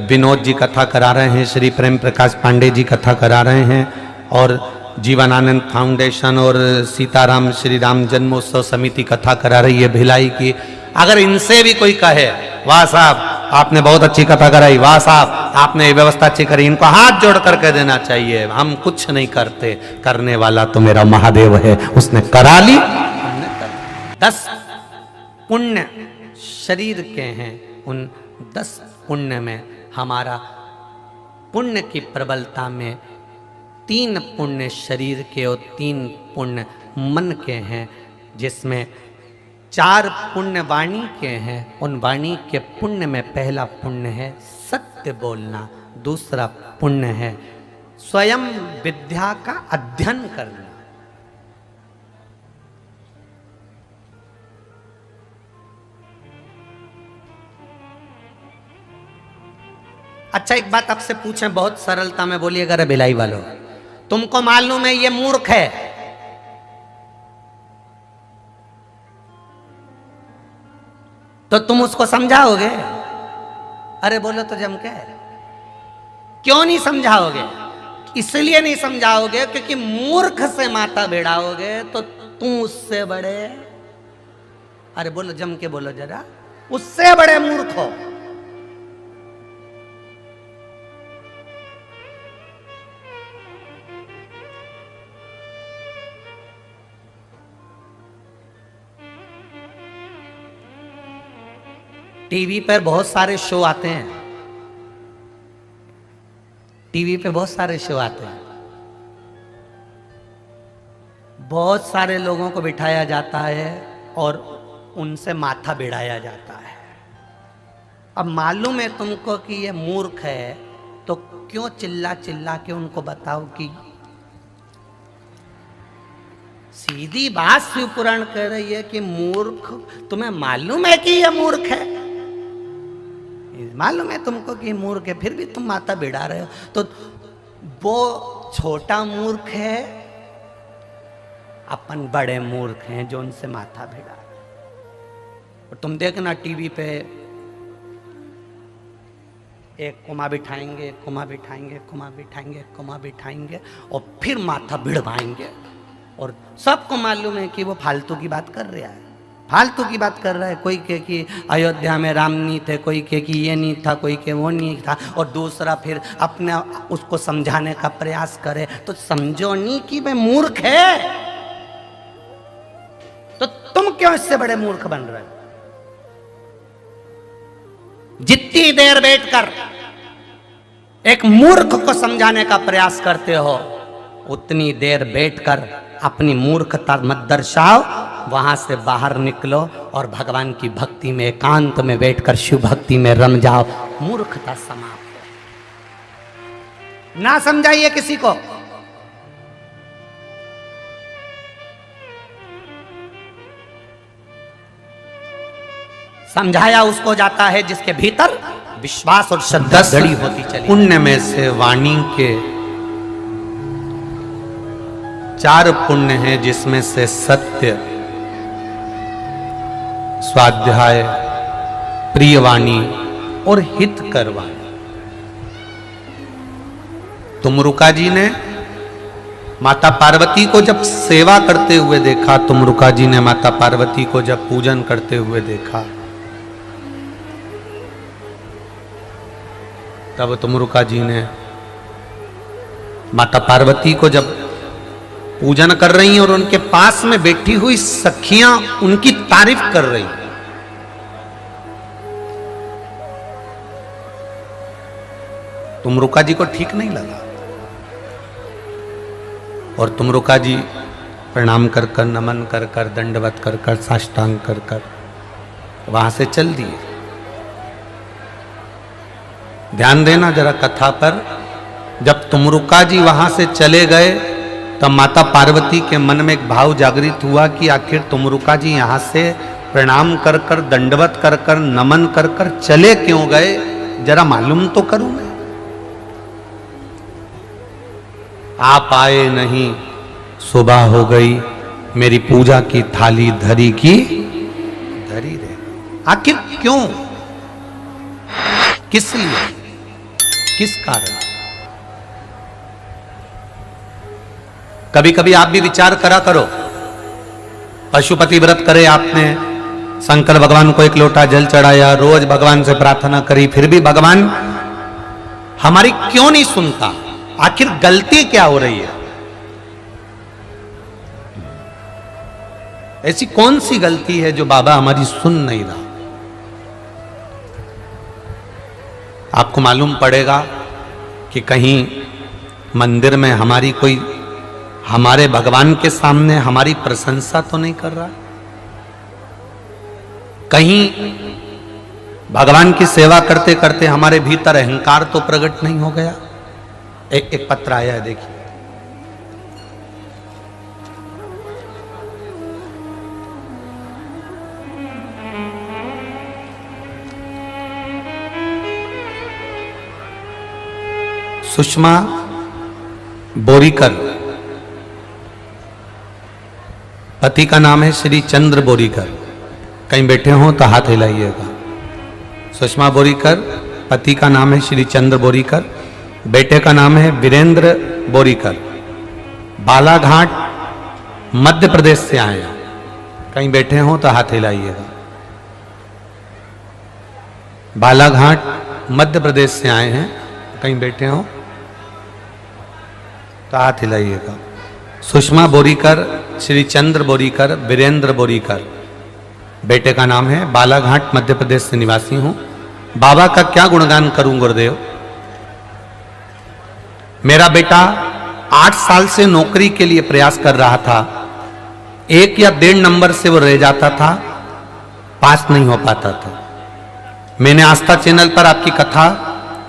विनोद जी कथा करा रहे हैं, श्री प्रेम प्रकाश पांडे जी कथा करा रहे हैं, और जीवनानंद फाउंडेशन और सीताराम श्री राम जन्मोत्सव समिति कथा करा रही है भिलाई की। अगर इनसे भी कोई कहे वाह साहब आपने बहुत अच्छी कथा कराई, वाह साहब आपने ये व्यवस्था अच्छी करी, इनको हाथ जोड़ करके देना चाहिए। हम कुछ नहीं करते, करने वाला तो मेरा महादेव है, उसने करा ली, हमने कर। 10 पुण्य शरीर के हैं, उन 10 पुण्य में हमारा पुण्य की प्रबलता में 3 पुण्य शरीर के और 3 पुण्य मन के हैं, जिसमें 4 पुण्य वाणी के हैं। उन वाणी के पुण्य में पहला पुण्य है सत्य बोलना, दूसरा पुण्य है स्वयं विद्या का अध्ययन करना। अच्छा एक बात आपसे पूछें, बहुत सरलता में बोलिएगा रे भिलाई वालों, तुमको मालूम है ये मूर्ख है, तो तुम उसको समझाओगे? अरे बोलो तो जम के। क्यों नहीं समझाओगे? इसलिए नहीं समझाओगे क्योंकि मूर्ख से माथा भिड़ाओगे तो तुम उससे बड़े, अरे बोलो जम के बोलो जरा, उससे बड़े मूर्ख हो। टीवी पर बहुत सारे शो आते हैं, टीवी पे बहुत सारे शो आते हैं, बहुत सारे लोगों को बिठाया जाता है और उनसे माथा भिड़ाया जाता है। अब मालूम है तुमको कि ये मूर्ख है, तो क्यों चिल्ला चिल्ला के उनको बताओ कि सीधी बात शिव पुराण कह रही है कि मूर्ख, तुम्हें मालूम है कि ये मूर्ख है, मालूम है तुमको कि मूर्ख है, फिर भी तुम माथा भिड़ा रहे हो। तो वो छोटा मूर्ख है, अपन बड़े मूर्ख हैं जो उनसे माथा भिड़ा रहे। और तुम देखना टीवी पे एक कुमा बिठाएंगे, कुमा बिठाएंगे, कुमा बिठाएंगे, कुमा बिठाएंगे और फिर माथा भिड़वाएंगे, और सबको मालूम है कि वो फालतू की बात कर रहा है, फालतू की बात कर रहा है। कोई कहे कि अयोध्या में राम नहीं थे, कोई कहे कि ये नहीं था, कोई कहे वो नहीं था, और दूसरा फिर अपने उसको समझाने का प्रयास करे। तो समझो नहीं कि वह मूर्ख है, तो तुम क्यों इससे बड़े मूर्ख बन रहे हो? जितनी देर बैठकर एक मूर्ख को समझाने का प्रयास करते हो, उतनी देर बैठकर अपनी मूर्खता मत दर्शाओ, वहां से बाहर निकलो और भगवान की भक्ति में एकांत में बैठकर शिव भक्ति में रम जाओ। मूर्खता समाप्त हो। ना समझाइए किसी को। समझाया उसको जाता है जिसके भीतर विश्वास और श्रद्धा जड़ी होती चली। पुण्य में से वाणी के 4 पुण्य हैं, जिसमें से सत्य, स्वाध्याय, प्रियवाणी और हितकर वाणी। तुमरुका जी ने माता पार्वती को जब सेवा करते हुए देखा, तुमरुका जी ने माता पार्वती को जब पूजन करते हुए देखा, तब तुमरुका जी ने माता पार्वती को जब पूजन कर रही और उनके पास में बैठी हुई सखियां उनकी तारीफ कर रही, तुमरुका जी को ठीक नहीं लगा और तुमरुका जी प्रणाम कर कर, नमन कर कर, दंडवत कर कर, साष्टांग कर कर वहां से चल दिए। ध्यान देना जरा कथा पर, जब तुमरुका जी वहां से चले गए तब माता पार्वती के मन में एक भाव जागृत हुआ कि आखिर तुमरुका जी यहाँ से प्रणाम कर कर, दंडवत कर कर, नमन कर कर चले क्यों गए, जरा मालूम तो करूं मैं। आप आए नहीं, सुबह हो गई, मेरी पूजा की थाली धरी की धरी रहे। आखिर क्यों, किस लिए, किस कारण? कभी कभी आप भी विचार करा करो। पशुपति व्रत करे आपने, शंकर भगवान को एक लोटा जल चढ़ाया, रोज भगवान से प्रार्थना करी, फिर भी भगवान हमारी क्यों नहीं सुनता? आखिर गलती क्या हो रही है? ऐसी कौन सी गलती है जो बाबा हमारी सुन नहीं रहा? आपको मालूम पड़ेगा कि कहीं मंदिर में हमारी कोई, हमारे भगवान के सामने हमारी प्रशंसा तो नहीं कर रहा, कहीं भगवान की सेवा करते करते हमारे भीतर अहंकार तो प्रकट नहीं हो गया। एक पत्र आया है, देखिए। सुषमा बोरीकर, पति का नाम है श्री चंद्र बोरीकर। कहीं बैठे हो तो हाथ हिलाइएगा। सुषमा बोरीकर, पति का नाम है श्री चंद्र बोरीकर, बेटे का नाम है वीरेंद्र बोरीकर, बालाघाट मध्य प्रदेश से आए हैं। कहीं बैठे हो तो हाथ हिलाइएगा। बालाघाट मध्य प्रदेश से आए हैं, कहीं बैठे हो तो हाथ हिलाइएगा। सुषमा बोरीकर, श्री चंद्र बोरीकर, वीरेंद्र बोरीकर, बेटे का नाम है, बालाघाट मध्य प्रदेश से निवासी हूं। बाबा का क्या गुणगान करूं गुरुदेव। मेरा बेटा 8 साल से नौकरी के लिए प्रयास कर रहा था, 1 या 1.5 नंबर से वो रह जाता था, पास नहीं हो पाता था। मैंने आस्था चैनल पर आपकी कथा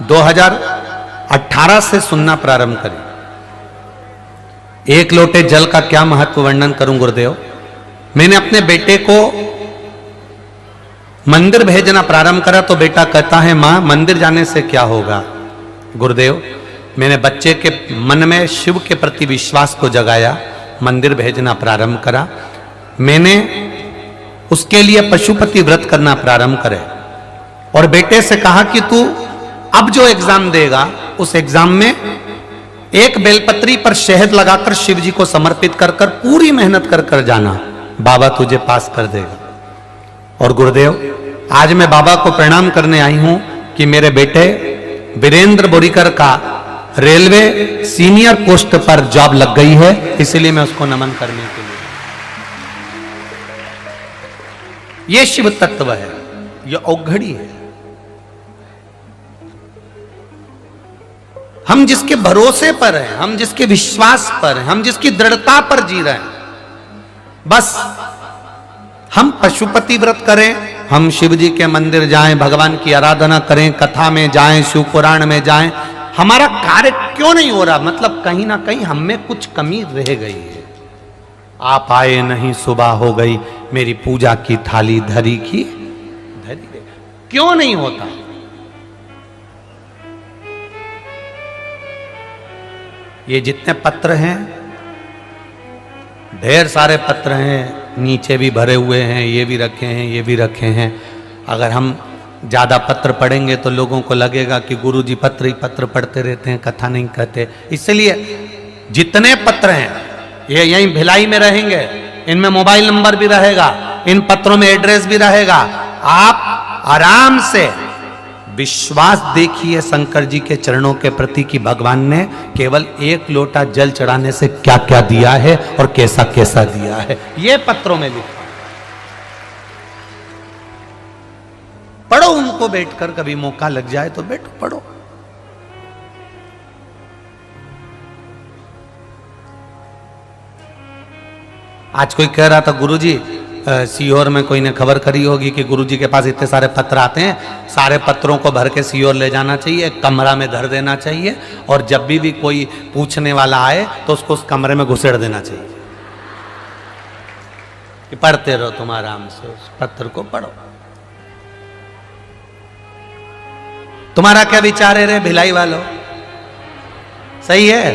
2018 से सुनना प्रारंभ करी। एक लोटे जल का क्या महत्व वर्णन करूं गुरुदेव। मैंने अपने बेटे को मंदिर भेजना प्रारंभ करा तो बेटा कहता है, मां मंदिर जाने से क्या होगा। गुरुदेव, मैंने बच्चे के मन में शिव के प्रति विश्वास को जगाया, मंदिर भेजना प्रारंभ करा। मैंने उसके लिए पशुपति व्रत करना प्रारंभ करे और बेटे से कहा कि तू अब जो एग्जाम देगा उस एग्जाम में एक बेलपत्री पर शहद लगाकर शिव जी को समर्पित कर कर पूरी मेहनत कर कर जाना, बाबा तुझे पास कर देगा। और गुरुदेव, आज मैं बाबा को प्रणाम करने आई हूं कि मेरे बेटे वीरेंद्र बोरीकर का रेलवे सीनियर पोस्ट पर जॉब लग गई है, इसलिए मैं उसको नमन करने के लिए। यह शिव तत्व है, यह औघड़ी है। हम जिसके भरोसे पर हैं, हम जिसके विश्वास पर हैं, हम जिसकी दृढ़ता पर जी रहे हैं, बस हम पशुपति व्रत करें, हम शिव जी के मंदिर जाएं, भगवान की आराधना करें, कथा में जाएं, शिव पुराण में जाएं, हमारा कार्य क्यों नहीं हो रहा? मतलब कहीं ना कहीं हम में कुछ कमी रह गई है। आप आए नहीं, सुबह हो गई, मेरी पूजा की थाली धरी की धरी रहे। क्यों नहीं होता? ये जितने पत्र हैं, ढेर सारे पत्र हैं, नीचे भी भरे हुए हैं, ये भी रखे हैं, ये भी रखे हैं। अगर हम ज़्यादा पत्र पढ़ेंगे तो लोगों को लगेगा कि गुरुजी पत्र ही पत्र पढ़ते रहते हैं, कथा नहीं कहते। इसलिए जितने पत्र हैं ये यहीं भिलाई में रहेंगे, इनमें मोबाइल नंबर भी रहेगा, इन पत्रों में एड्रेस भी रहेगा। आप आराम से विश्वास देखिए शंकर जी के चरणों के प्रति कि भगवान ने केवल 1 लोटा जल चढ़ाने से क्या क्या दिया है और कैसा कैसा दिया है, ये पत्रों में लिखा। पढ़ो उनको बैठकर, कभी मौका लग जाए तो बैठो पढ़ो। आज कोई कह रहा था, गुरुजी सीहोर में कोई ने खबर करी होगी कि गुरुजी के पास इतने सारे पत्र आते हैं, सारे पत्रों को भर के सीहोर ले जाना चाहिए, एक कमरा में धर देना चाहिए और जब भी कोई पूछने वाला आए तो उसको उस कमरे में घुसेड़ देना चाहिए। कि पढ़ते रहो तुम आराम से, उस पत्र को पढ़ो। तुम्हारा क्या विचार है रे भिलाई वालों? सही है?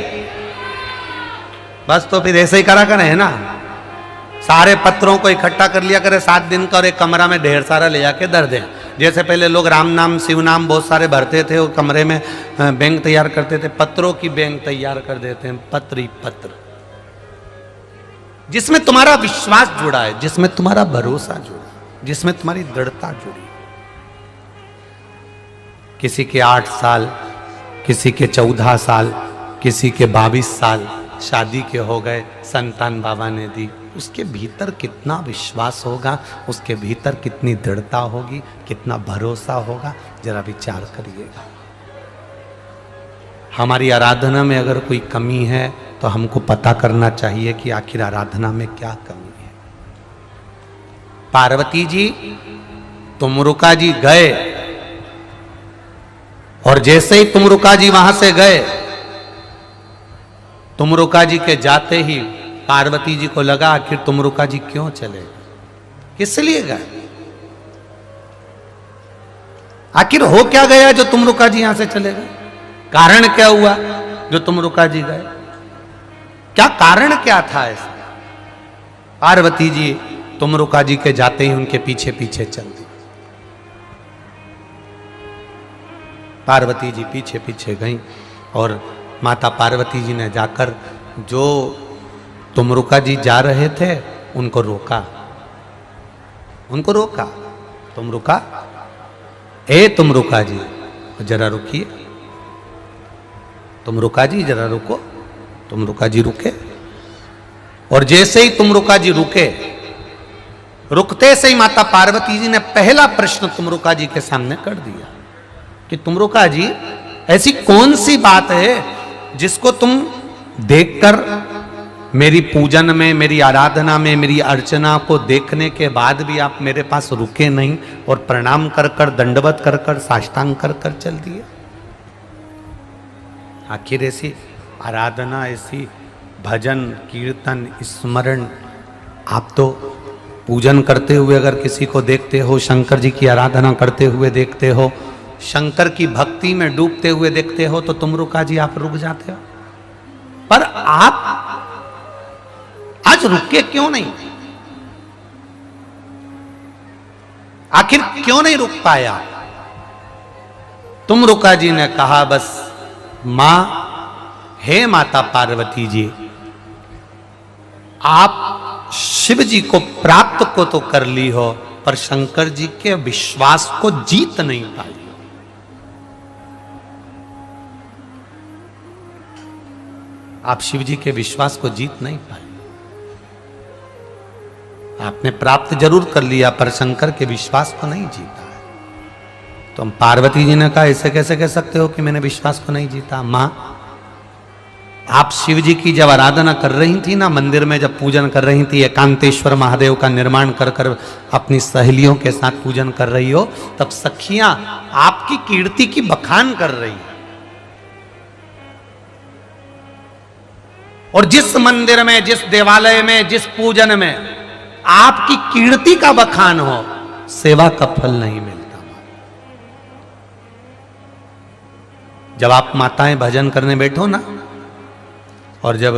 बस तो फिर ऐसे ही करा करें, है ना? सारे पत्रों को इकट्ठा कर लिया करे 7 दिन का और एक कमरा में ढेर सारा ले जाके धर दें। जैसे पहले लोग राम नाम शिव नाम बहुत सारे भरते थे, वो कमरे में बैंक तैयार करते थे, पत्रों की बैंक तैयार कर देते हैं। पत्र ही पत्र, जिसमें तुम्हारा विश्वास जुड़ा है, जिसमें तुम्हारा भरोसा जुड़ा है, जिसमें तुम्हारी दृढ़ता जुड़ी। किसी के 8 साल, किसी के 14 साल, किसी के 22 साल शादी के हो गए, संतान बाबा ने दी। उसके भीतर कितना विश्वास होगा, उसके भीतर कितनी दृढ़ता होगी, कितना भरोसा होगा, जरा विचार करिएगा। हमारी आराधना में अगर कोई कमी है तो हमको पता करना चाहिए कि आखिर आराधना में क्या कमी है। पार्वती जी, तुमरुका जी गए और जैसे ही तुमरुका जी वहां से गए, तुमरुका जी के जाते ही पार्वती जी को लगा आखिर तुमरुका जी क्यों चले, किस लिए गए, आखिर हो क्या गया जो तुमरुका जी यहां से चले गए, कारण क्या हुआ जो तुमरुका जी गए, क्या कारण क्या था ऐसा। पार्वती जी तुमरुका जी के जाते ही उनके पीछे पीछे चल दी। पार्वती जी पीछे पीछे गईं और माता पार्वती जी ने जाकर जो तुमरुका जी जा रहे थे उनको रोका, उनको रोका। तुमरुका, ए तुमरुका जी जरा रुकिए, तुमरुका जी जरा रुको। तुमरुका जी रुके और जैसे ही तुमरुका जी रुके, रुकते से ही माता पार्वती जी ने पहला प्रश्न तुमरुका जी के सामने कर दिया कि तुमरुका जी ऐसी कौन सी बात है जिसको तुम देखकर मेरी पूजन में, मेरी आराधना में, मेरी अर्चना को देखने के बाद भी आप मेरे पास रुके नहीं और प्रणाम कर कर, दंडवत कर कर, साष्टांग कर कर चल दिए। आखिर ऐसी आराधना, ऐसी भजन कीर्तन स्मरण, आप तो पूजन करते हुए अगर किसी को देखते हो, शंकर जी की आराधना करते हुए देखते हो, शंकर की भक्ति में डूबते हुए देखते हो, तो तुमरुका जी आप रुक जाते हो। पर आप आज रुके क्यों नहीं? आखिर क्यों नहीं रुक पाया? तुमरुका जी ने कहा, बस मां, हे माता पार्वती जी, आप शिव जी को प्राप्त को तो कर ली हो, पर शंकर जी के विश्वास को जीत नहीं पाई। आप शिव जी के विश्वास को जीत नहीं पाए। आपने प्राप्त जरूर कर लिया पर शंकर के विश्वास को नहीं जीता। तो हम पार्वती जी ने कहा, ऐसे कैसे कह सकते हो कि मैंने विश्वास को नहीं जीता? मां, आप शिव जी की जब आराधना कर रही थी ना, मंदिर में जब पूजन कर रही थी, एकांतेश्वर महादेव का निर्माण कर कर अपनी सहेलियों के साथ पूजन कर रही हो, तब सखियां आपकी कीर्ति की बखान कर रही। और जिस मंदिर में, जिस देवालय में, जिस पूजन में आपकी कीर्ति का बखान हो, सेवा का फल नहीं मिलता। जब आप माताएं भजन करने बैठो ना, और जब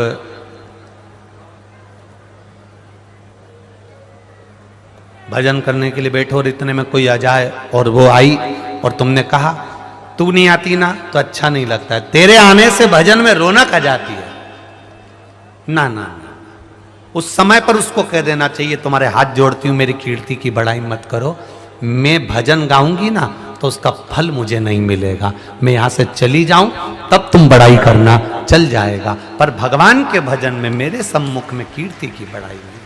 भजन करने के लिए बैठो और इतने में कोई आ जाए और वो आई और तुमने कहा तू नहीं आती ना, तो अच्छा नहीं लगता है। तेरे आने से भजन में रौनक आ जाती है। ना ना, उस समय पर उसको कह देना चाहिए, तुम्हारे हाथ जोड़ती हूं, मेरी कीर्ति की बड़ाई मत करो। मैं भजन गाऊंगी ना तो उसका फल मुझे नहीं मिलेगा। मैं यहां से चली जाऊं तब तुम बड़ाई करना, चल जाएगा। पर भगवान के भजन में मेरे सम्मुख में कीर्ति की बड़ाई नहीं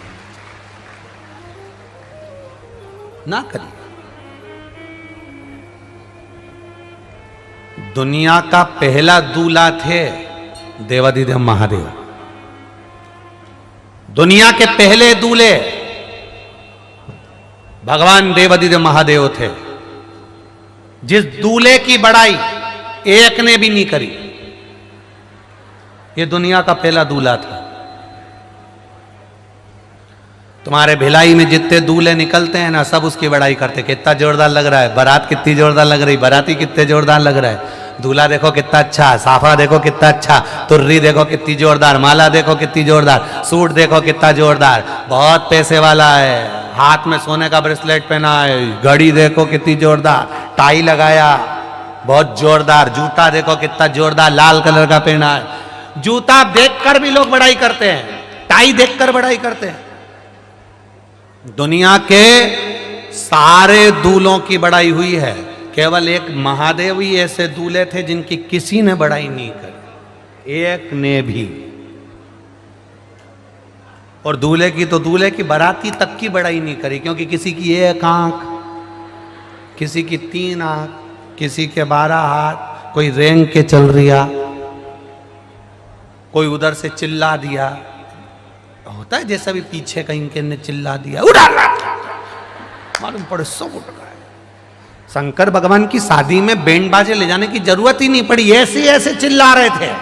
ना करिए। दुनिया का पहला दूल्हा थे देवाधिदेव महादेव। दुनिया के पहले दूल्हे भगवान देवाधिदेव महादेव थे, जिस दूल्हे की बड़ाई एक ने भी नहीं करी। ये दुनिया का पहला दूल्हा था। तुम्हारे भिलाई में जितने दूल्हे निकलते हैं ना, सब उसकी बड़ाई करते, कितना जोरदार लग रहा है, बारात कितनी जोरदार लग रही, बाराती कितने जोरदार लग रहा है, दूल्हा देखो कितना अच्छा, साफा देखो कितना अच्छा, तुर्री देखो कितनी जोरदार, माला देखो कितनी जोरदार, सूट देखो कितना जोरदार, बहुत पैसे वाला है, हाथ में सोने का ब्रेसलेट पहना है, घड़ी देखो कितनी जोरदार, टाई लगाया बहुत जोरदार, जूता देखो कितना जोरदार लाल कलर का पहना है। जूता देखकर भी लोग बड़ाई करते हैं, टाई देखकर बड़ाई करते हैं। दुनिया के सारे दूल्हों की बड़ाई हुई है, केवल एक महादेव ही ऐसे दूल्हे थे जिनकी किसी ने बड़ाई नहीं करी, एक ने भी। और दूल्हे की तो दूल्हे की बाराती तक की बड़ाई नहीं करी, क्योंकि किसी की एक आंख, किसी की 3 आंख, किसी के 12 हाथ, कोई रेंग के चल रिया, कोई उधर से चिल्ला दिया, होता है जैसा भी पीछे कहीं के ने चिल्ला दिया, उड़ा मालूम पड़े सब उठ गए। शंकर भगवान की शादी में बैंड बाजे ले जाने की जरूरत ही नहीं पड़ी, ऐसे ऐसे चिल्ला रहे थे।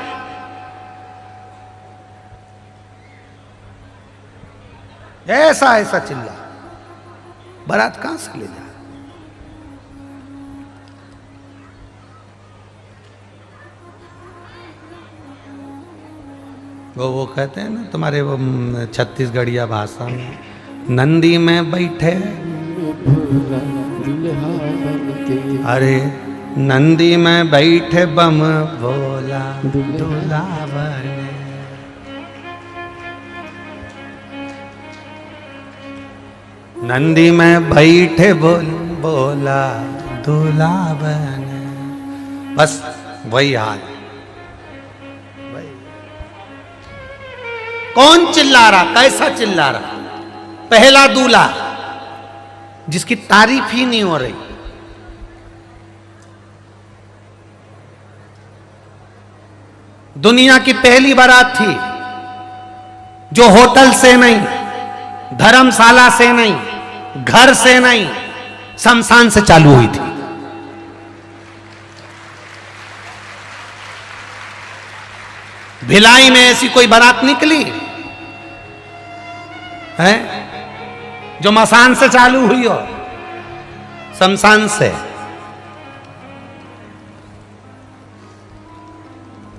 ऐसा ऐसा चिल्ला, बारात कहां से ले जाए। वो कहते हैं ना तुम्हारे वो छत्तीसगढ़िया भाषा में, नंदी में बैठे, अरे नंदी में बैठे बम भोला दूल्हा बने। नंदी में बैठे बोला दूल्हा बने, बस वही हाल। कौन चिल्ला रहा, कैसा चिल्ला रहा? पहला दूल्हा जिसकी तारीफ ही नहीं हो रही। दुनिया की पहली बारात थी जो होटल से नहीं, धर्मशाला से नहीं, घर से नहीं, शमशान से चालू हुई थी। भिलाई में ऐसी कोई बारात निकली है जो मसान से चालू हुई हो, शमशान से।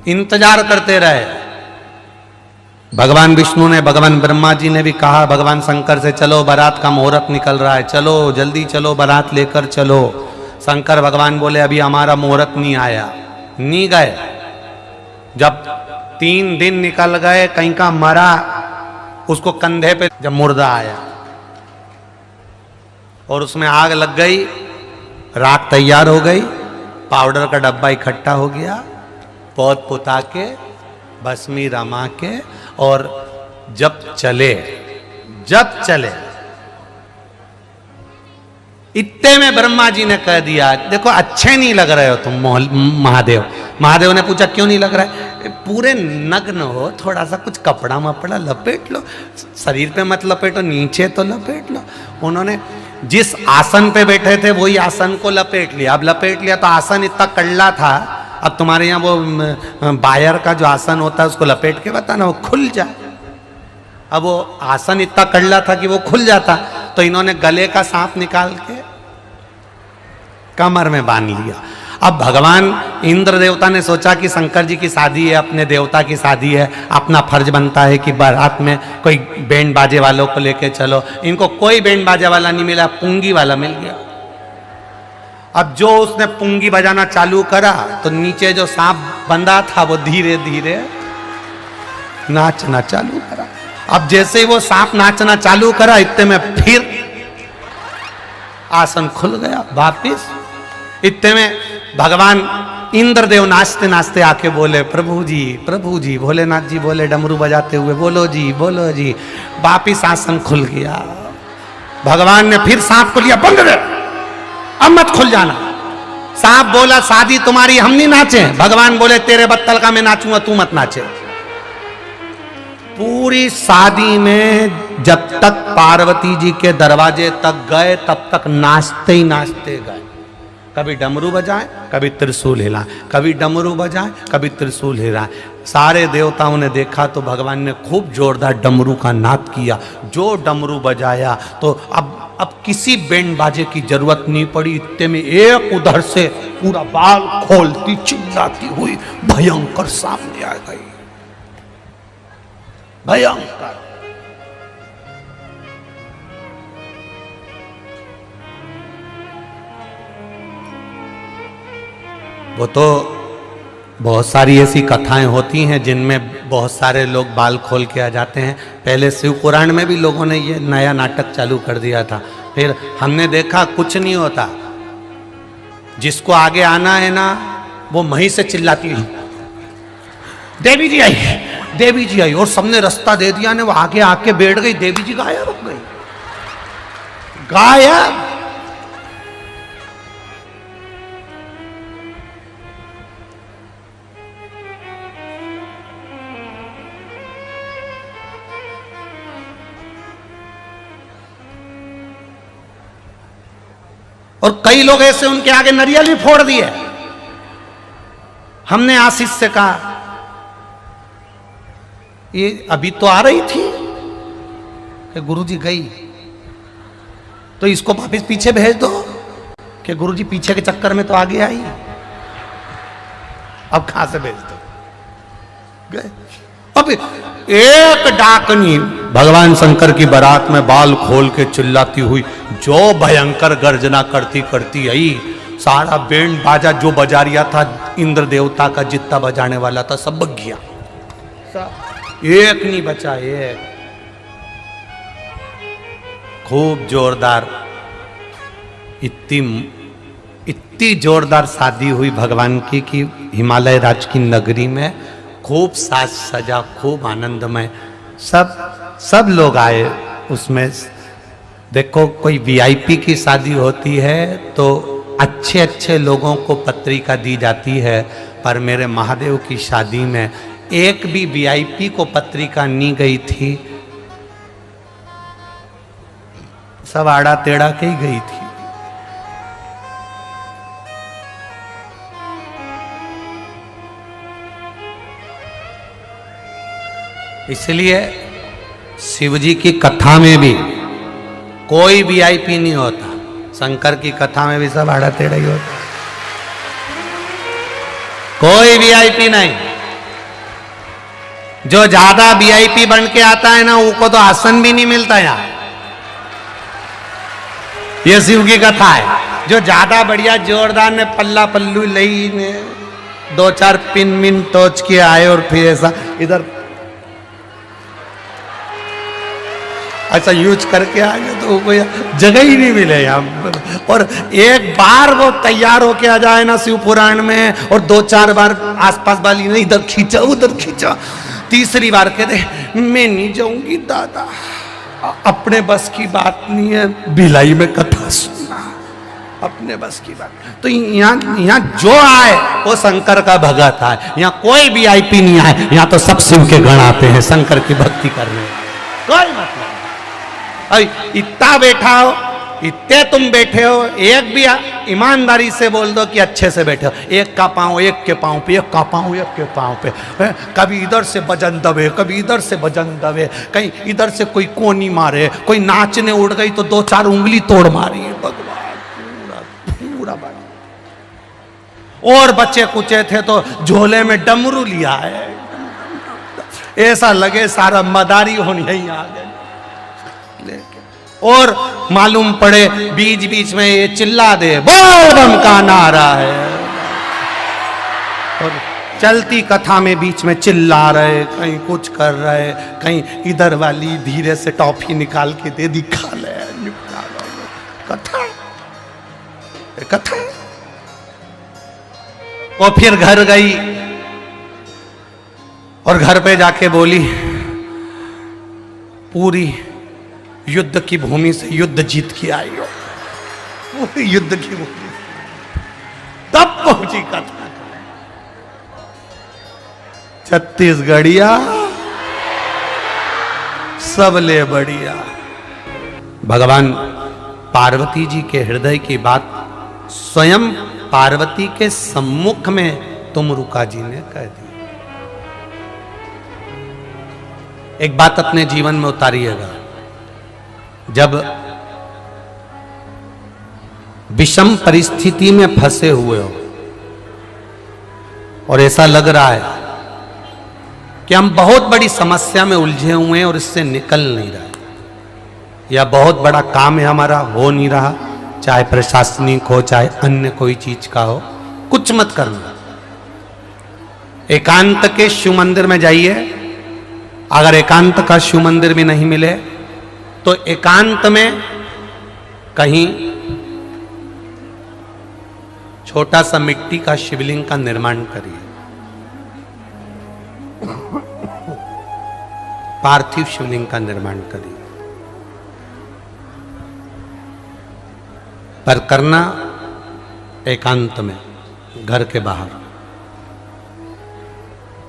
इंतजार करते रहे। भगवान विष्णु ने, भगवान ब्रह्मा जी ने भी कहा भगवान शंकर से, चलो बारात का मुहूर्त निकल रहा है, चलो जल्दी चलो, बारात लेकर चलो। शंकर भगवान बोले अभी हमारा मुहूर्त नहीं आया। नहीं गए। जब 3 दिन निकल गए, कहीं का मरा, उसको कंधे पे जब मुर्दा आया और उसमें आग लग गई, राख तैयार हो गई, पाउडर का डब्बा इकट्ठा हो गया, पौध पुता के, भस्मी रमा के, और जब चले इतने में ब्रह्मा जी ने कह दिया, देखो अच्छे नहीं लग रहे हो तुम महादेव। महादेव ने पूछा क्यों नहीं लग रहा है? पूरे नग्न हो, थोड़ा सा कुछ कपड़ा मपड़ा लपेट लो, शरीर पे मत लपेटो, नीचे तो लपेट लो। उन्होंने जिस आसन पे बैठे थे वही आसन को लपेट लिया। अब लपेट लिया तो आसन इतना कड़ला था, अब तुम्हारे यहाँ वो बायर का जो आसन होता है उसको लपेट के बताना, वो खुल जाए। अब वो आसन इतना कड़ला था कि वो खुल जाता, तो इन्होंने गले का सांप निकाल के कमर में बांध लिया। अब भगवान इंद्र देवता ने सोचा कि शंकर जी की शादी है, अपने देवता की शादी है, अपना फर्ज बनता है कि बारात में कोई बैंड बाजे वालों को लेके चलो। इनको कोई बैंड बाजे वाला नहीं मिला, पुंगी वाला मिल गया। अब जो उसने पुंगी बजाना चालू करा तो नीचे जो सांप बंधा था वो धीरे धीरे नाचना चालू करा। अब जैसे ही वो सांप नाचना चालू करा, इतने में फिर आसन खुल गया वापिस। इतने में भगवान इंद्रदेव नाचते नाचते आके बोले प्रभु जी, भोलेनाथ जी बोले डमरू बजाते हुए, बोलो जी। वापिस आसन खुल गया। भगवान ने फिर सांप को लिया, बंद रहे, अब मत खुल जाना। सांप बोला शादी तुम्हारी, हम नहीं नाचे। भगवान बोले तेरे बत्तल का मैं नाचूंगा, तू मत नाचे। पूरी शादी में जब तक पार्वती जी के दरवाजे तक गए तब तक नाचते ही नाचते गए। कभी डमरू बजाए, कभी त्रिशूल हिलाए, कभी डमरू बजाए, कभी त्रिशूल हिलाए। सारे देवताओं ने देखा तो भगवान ने खूब जोरदार डमरू का नाद किया। जो डमरू बजाया तो अब किसी बैंड बाजे की जरूरत नहीं पड़ी। इतने में एक उधर से पूरा बाल खोलती चिल्लाती हुई भयंकर सामने आ गई। भयंकर। वो तो बहुत सारी ऐसी कथाएं होती हैं जिनमें बहुत सारे लोग बाल खोल के आ जाते हैं। पहले शिव पुराण में भी लोगों ने ये नया नाटक चालू कर दिया था। फिर हमने देखा कुछ नहीं होता। जिसको आगे आना है ना वो मही से चिल्लाती है, देवी जी आई, देवी जी आई, और सबने रास्ता दे दिया ने वो आगे आके बैठ गई। देवी जी गायब हो गई, गायब। और कई लोग ऐसे उनके आगे नारियल भी फोड़ दिए। हमने आशीष से कहा ये अभी तो आ रही थी कि गुरुजी गई तो इसको वापिस पीछे भेज दो कि गुरुजी पीछे के चक्कर में तो आगे आई, अब कहां से भेज दो। गए। अब एक डाकनी भगवान शंकर की बारात में बाल खोल के चिल्लाती हुई जो भयंकर गर्जना करती करती आई। सारा बैंड बाजा जो बजा रिया था इंद्र देवता का जितना बजाने वाला था सब बग गया, एक नहीं बचा। एक खूब जोरदार, इतनी जोरदार शादी हुई भगवान की कि हिमालय राज की नगरी में खूब साज सजा, खूब आनंदमय। सब लोग आए उसमें। देखो कोई वीआईपी की शादी होती है तो अच्छे अच्छे लोगों को पत्रिका दी जाती है, पर मेरे महादेव की शादी में एक भी वीआईपी को पत्रिका नहीं गई थी, सब आड़ा टेढ़ा के ही गई थी। इसलिए शिव जी की कथा में भी कोई वीआईपी नहीं होता। शंकर की कथा में भी सब आड़ा टेढ़ा ही होता, कोई वीआईपी नहीं। जो ज्यादा वीआईपी बन के आता है ना उनको तो आसन भी नहीं मिलता यार। ये शिव की कथा है। जो ज्यादा बढ़िया जोरदार ने पल्ला पल्लू लई ने 2-4 पिन मिन टोच के आए और फिर ऐसा इधर ऐसा यूज करके आ गए तो कोई जगह ही नहीं मिले यहाँ। और एक बार वो तैयार होके आ जाए ना शिव पुराण में और 2-4 बार आसपास वाली ने इधर खींचा उधर खींचा, तीसरी बार कहते मैं नहीं जाऊंगी दादा, अपने बस की बात नहीं है भिलाई में कथा सुनना, अपने बस की बात। तो यहाँ जो आए वो शंकर का भगत है। यहाँ कोई वीआईपी नहीं आए, यहाँ तो सब शिव के गण आते हैं शंकर की भक्ति करने। कोई मतलब इतना बैठा हो, इतने तुम बैठे हो, एक भी ईमानदारी से बोल दो कि अच्छे से बैठे हो। एक का पाँव एक के पाँव पे, एक का पाँव एक के पाँव पे, कभी इधर से भजन दबे, कभी इधर से भजन दबे, कहीं इधर से कोई कोनी मारे, कोई नाचने उड़ गई तो 2-4 उंगली तोड़ मारी। भगवान पूरा और बच्चे कुचे थे तो झोले में डमरू लिया है, ऐसा लगे सारा मदारी होने ही आ गए। और मालूम पड़े बीच बीच में ये चिल्ला दे बोल बम का नारा है, और चलती कथा में बीच में चिल्ला रहे, कहीं कुछ कर रहे, कहीं इधर वाली धीरे से टॉफी निकाल के दे दिखा ले, कथा कथा। वो फिर घर गई और घर पे जाके बोली पूरी युद्ध की भूमि से युद्ध जीत के आई हो, पूरी युद्ध की भूमि। तब पहुंची कथा। छत्तीसगढ़िया सबले बढ़िया। भगवान पार्वती जी के हृदय की बात स्वयं पार्वती के सम्मुख में तुमरुका जी ने कह दी। एक बात अपने जीवन में उतारिएगा, जब विषम परिस्थिति में फंसे हुए हो और ऐसा लग रहा है कि हम बहुत बड़ी समस्या में उलझे हुए हैं और इससे निकल नहीं रहा, या बहुत बड़ा काम है हमारा, हो नहीं रहा, चाहे प्रशासनिक हो चाहे अन्य कोई चीज का हो, कुछ मत करना। एकांत के शिव मंदिर में जाइए। अगर एकांत का शिव मंदिर भी नहीं मिले तो एकांत में कहीं छोटा सा मिट्टी का शिवलिंग का निर्माण करिए, पार्थिव शिवलिंग का निर्माण करिए, पर करना एकांत में, घर के बाहर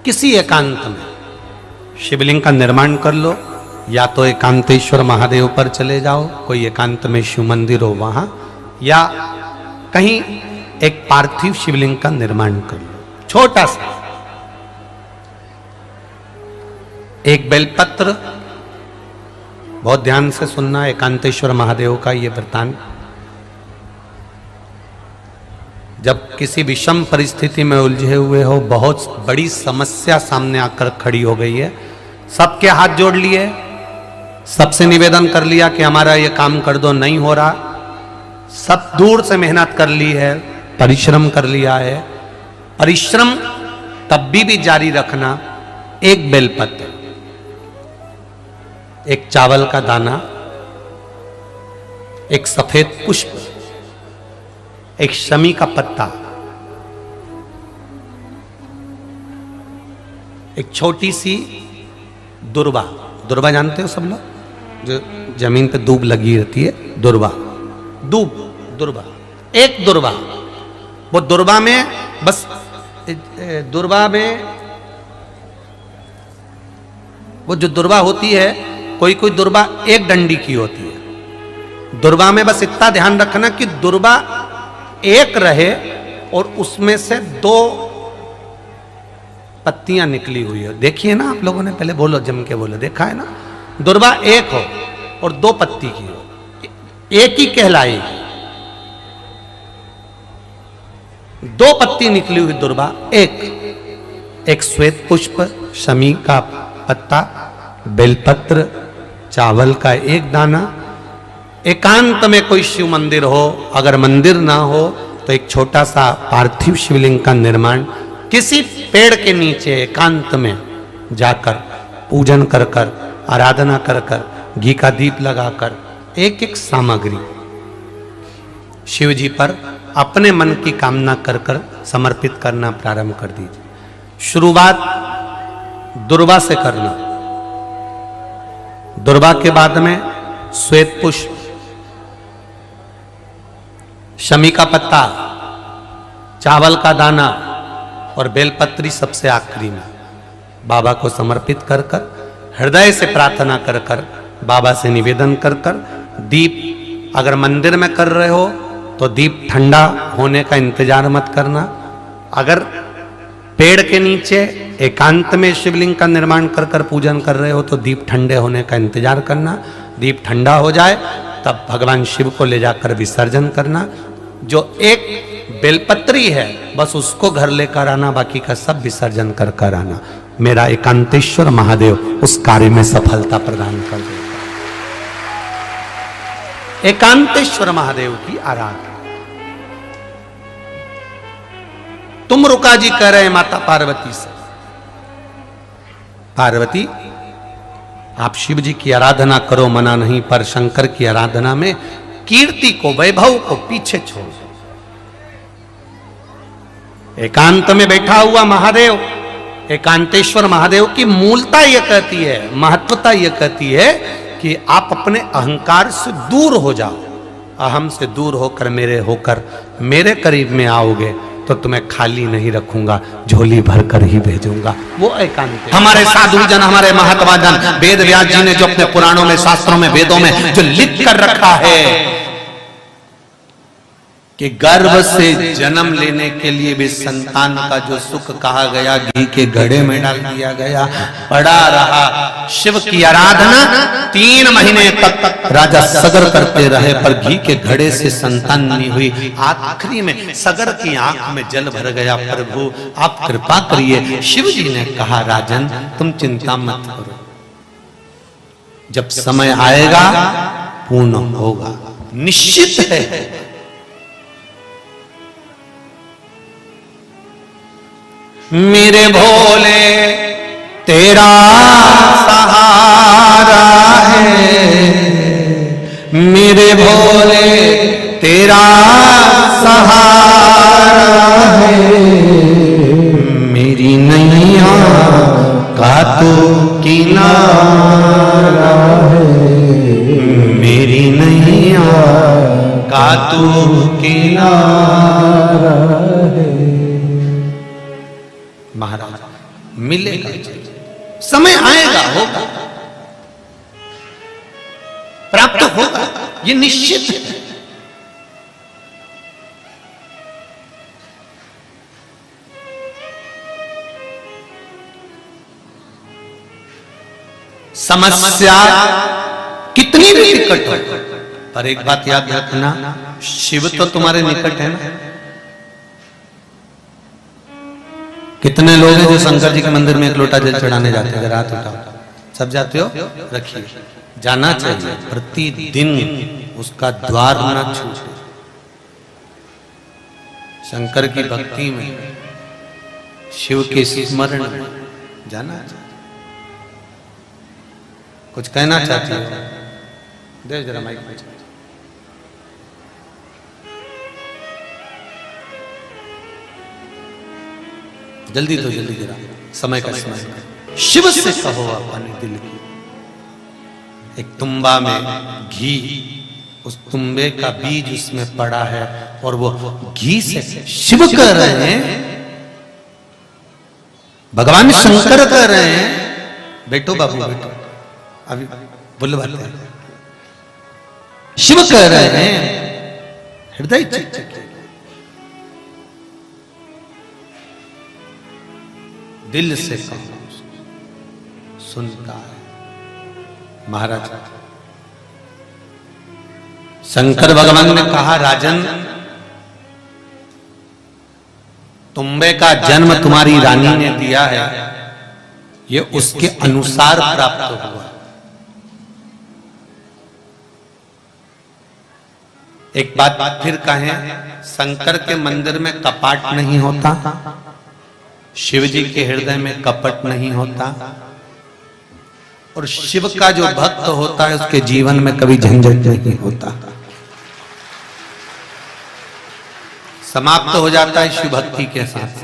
किसी एकांत में शिवलिंग का निर्माण कर लो। या तो एकांतेश्वर महादेव पर चले जाओ, कोई एकांत में शिव मंदिर हो वहां, या कहीं एक पार्थिव शिवलिंग का निर्माण कर लो, छोटा सा। एक बेलपत्र, बहुत ध्यान से सुनना, एकांतेश्वर महादेव का ये वृतांत। जब किसी विषम परिस्थिति में उलझे हुए हो, बहुत बड़ी समस्या सामने आकर खड़ी हो गई है, सबके हाथ जोड़ लिए, सबसे निवेदन कर लिया कि हमारा ये काम कर दो, नहीं हो रहा, सब दूर से मेहनत कर ली है, परिश्रम कर लिया है, परिश्रम तब भी जारी रखना। एक बेलपत्र, एक चावल का दाना, एक सफेद पुष्प, एक शमी का पत्ता, एक छोटी सी दुर्वा। दुर्वा जानते हो सब लोग, जो जमीन पे दूब लगी रहती है, दुर्वा, दूब, दुर्वा, एक दुर्वा। वो दुर्वा में बस, दुर्वा में वो जो दुर्वा होती है, कोई कोई दुर्वा एक डंडी की होती है। दुर्वा में बस इतना ध्यान रखना कि दुर्वा एक रहे और उसमें से 2 पत्तियां निकली हुई है। देखिए ना आप लोगों ने, पहले बोलो, जम के बोलो, देखा है ना? दुर्वा एक हो और 2 पत्ती की हो, एक ही कहलाएगी। 2 पत्ती निकली हुई दुर्वा, एक श्वेत पुष्प, शमी का पत्ता, बेलपत्र, चावल का एक दाना। एकांत में कोई शिव मंदिर हो, अगर मंदिर ना हो तो एक छोटा सा पार्थिव शिवलिंग का निर्माण किसी पेड़ के नीचे एकांत में जाकर पूजन कर कर, आराधना कर कर, घी का दीप लगाकर, एक एक सामग्री शिव जी पर अपने मन की कामना कर कर समर्पित करना प्रारंभ कर दीजिए। शुरुआत दुर्वा से करना। दुर्वा के बाद में श्वेत पुष्प, शमी का पत्ता, चावल का दाना और बेलपत्री सबसे आखिरी में बाबा को समर्पित कर कर, हृदय से प्रार्थना कर कर, बाबा से निवेदन कर कर, दीप अगर मंदिर में कर रहे हो तो दीप ठंडा होने का इंतजार मत करना। अगर पेड़ के नीचे एकांत में शिवलिंग का निर्माण कर कर पूजन कर रहे हो तो दीप ठंडे होने का इंतजार करना। दीप ठंडा हो जाए तब भगवान शिव को ले जाकर विसर्जन करना। जो एक बेलपत्री है बस उसको घर लेकर आना, बाकी का सब विसर्जन कर कर आना। मेरा एकांतेश्वर महादेव उस कार्य में सफलता प्रदान कर देगा। एकांतेश्वर महादेव की आराधना। तुमरुका जी कह रहे हैं माता पार्वती से, पार्वती आप शिव जी की आराधना करो, मना नहीं, पर शंकर की आराधना में कीर्ति को, वैभव को पीछे छोड़ दो। एकांत में बैठा हुआ महादेव, एकांतेश्वर महादेव की मूलता यह कहती है, महत्वता यह कहती है कि आप अपने अहंकार से दूर हो जाओ। अहम से दूर होकर मेरे करीब में आओगे तो तुम्हें खाली नहीं रखूंगा, झोली भर कर ही भेजूंगा। वो एकांत। हमारे साधु जन, हमारे महात्मा जन, वेद व्यास जी ने जो अपने पुराणों में, शास्त्रों में, वेदों में जो लिख कर रखा है, कि गर्भ से जन्म लेने के लिए भी संतान का जो सुख कहा गया घी के घड़े में डाल दिया गया, पड़ा रहा। शिव की आराधना 3 महीने तक राजा सगर करते रहे, पर घी के घड़े से संतान नहीं हुई। आखिरी में सगर की आंख में जल भर गया। प्रभु आप कृपा करिए। शिव जी ने कहा, राजन तुम चिंता मत करो, जब समय आएगा पूर्ण होगा, निश्चित है। मेरे भोले तेरा सहारा है, मेरे भोले तेरा सहारा है, मेरी नैया का तो किनारा है, मेरी नैया का तो किनारा है। महाराज मिलेगा, समय आएगा, होगा, प्राप्त होगा, ये निश्चित है। समस्या कितनी भी निकट हो, पर एक बात याद रखना, शिव तो तुम्हारे निकट है ना। कितने लोग हैं जो शंकर जी के मंदिर में 1 लोटा जल चढ़ाने जाते हैं? अगर हाथ उठाओ, सब जाते हो? रखिए, जाना चाहिए प्रतिदिन, उसका द्वार न छूटे। शंकर की भक्ति में, शिव के स्मरण में जाना चाहिए। कुछ कहना चाहती हो? दे जरा माइक में। जल्दी तो जल्दी जरा, समय का समय। शिव से कहो अपने दिल की। एक तुम्बा में घी, उस तुम्बे का बीज उसमें पड़ा है, और वो घी से शिव कह रहे हैं, भगवान शंकर कह रहे हैं, बेटो बाबू बेटो, अभी बुलवाते हैं। शिव कह रहे हैं, हृदय चित्त दिल से कहो, सुनता है। महाराज शंकर भगवान ने कहा, राजन तुम्बे का जन्म तुम्हारी रानी ने दिया है, ये उसके अनुसार प्राप्त हुआ। एक बात फिर कहें, शंकर के मंदिर में कपाट नहीं होता, शिव जी के हृदय में कपट नहीं होता, और शिव का जो भक्त होता है उसके जीवन में कभी झंझट नहीं होता। समाप्त हो जाता है शिव भक्ति के साथ।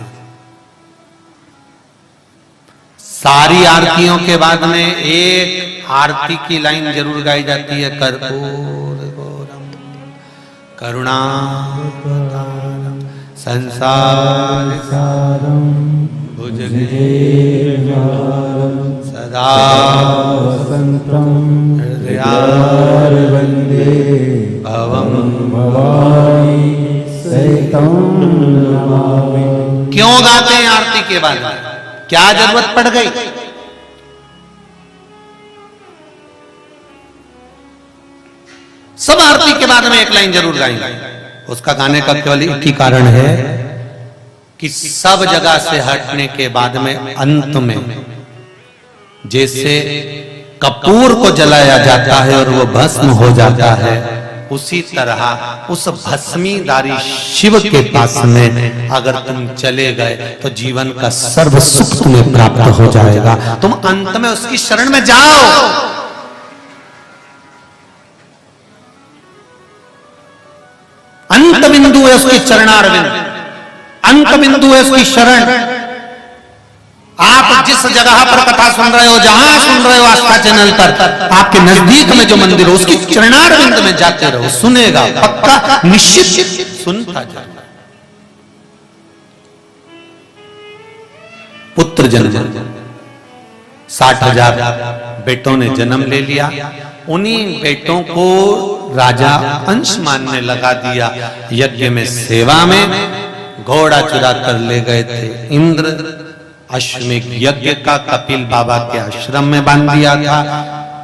सारी आरतियों के बाद में एक आरती की लाइन जरूर गाई जाती है, कर्पूर गौरम करुणावतारम संसार सारम भुजगेन्द्रहारम सदा वसंतम हृदयार वंदे भवम भवानी सहितं नमामि। क्यों गाते हैं आरती के बाद? क्या जरूरत पड़ गई? सब आरती के बाद में एक लाइन जरूर गाएंगे। उसका गाने का केवल एक ही कारण है कि सब जगह से हटने के बाद में अंत में जैसे कपूर को जलाया जाता है और वो भस्म हो जाता है, उसी तरह उस भस्मीदारी शिव के पास में अगर तुम चले गए तो जीवन का सर्व सुख तुम्हें प्राप्त हो जाएगा। तुम अंत में उसकी शरण में जाओ। अंत बिंदु है उसकी चरणारविंद, अंत बिंदु है उसकी शरण। आप जिस जगह पर कथा सुन रहे हो, जहां सुन रहे हो आस्था चैनल पर, आपके नजदीक में जो मंदिर हो उसकी चरणारविंद में जाते रहो, सुनेगा, पक्का निश्चित सुनता जाएगा। पुत्र जन्म, 60,000 बेटों ने जन्म ले लिया। उन्हीं बेटों को राजा अंश मानने लगा दिया। यज्ञ में सेवा में घोड़ा चुरा कर ले गए थे। इंद्र अश्वमेध यज्ञ का कपिल बाबा के आश्रम में बांध दिया था।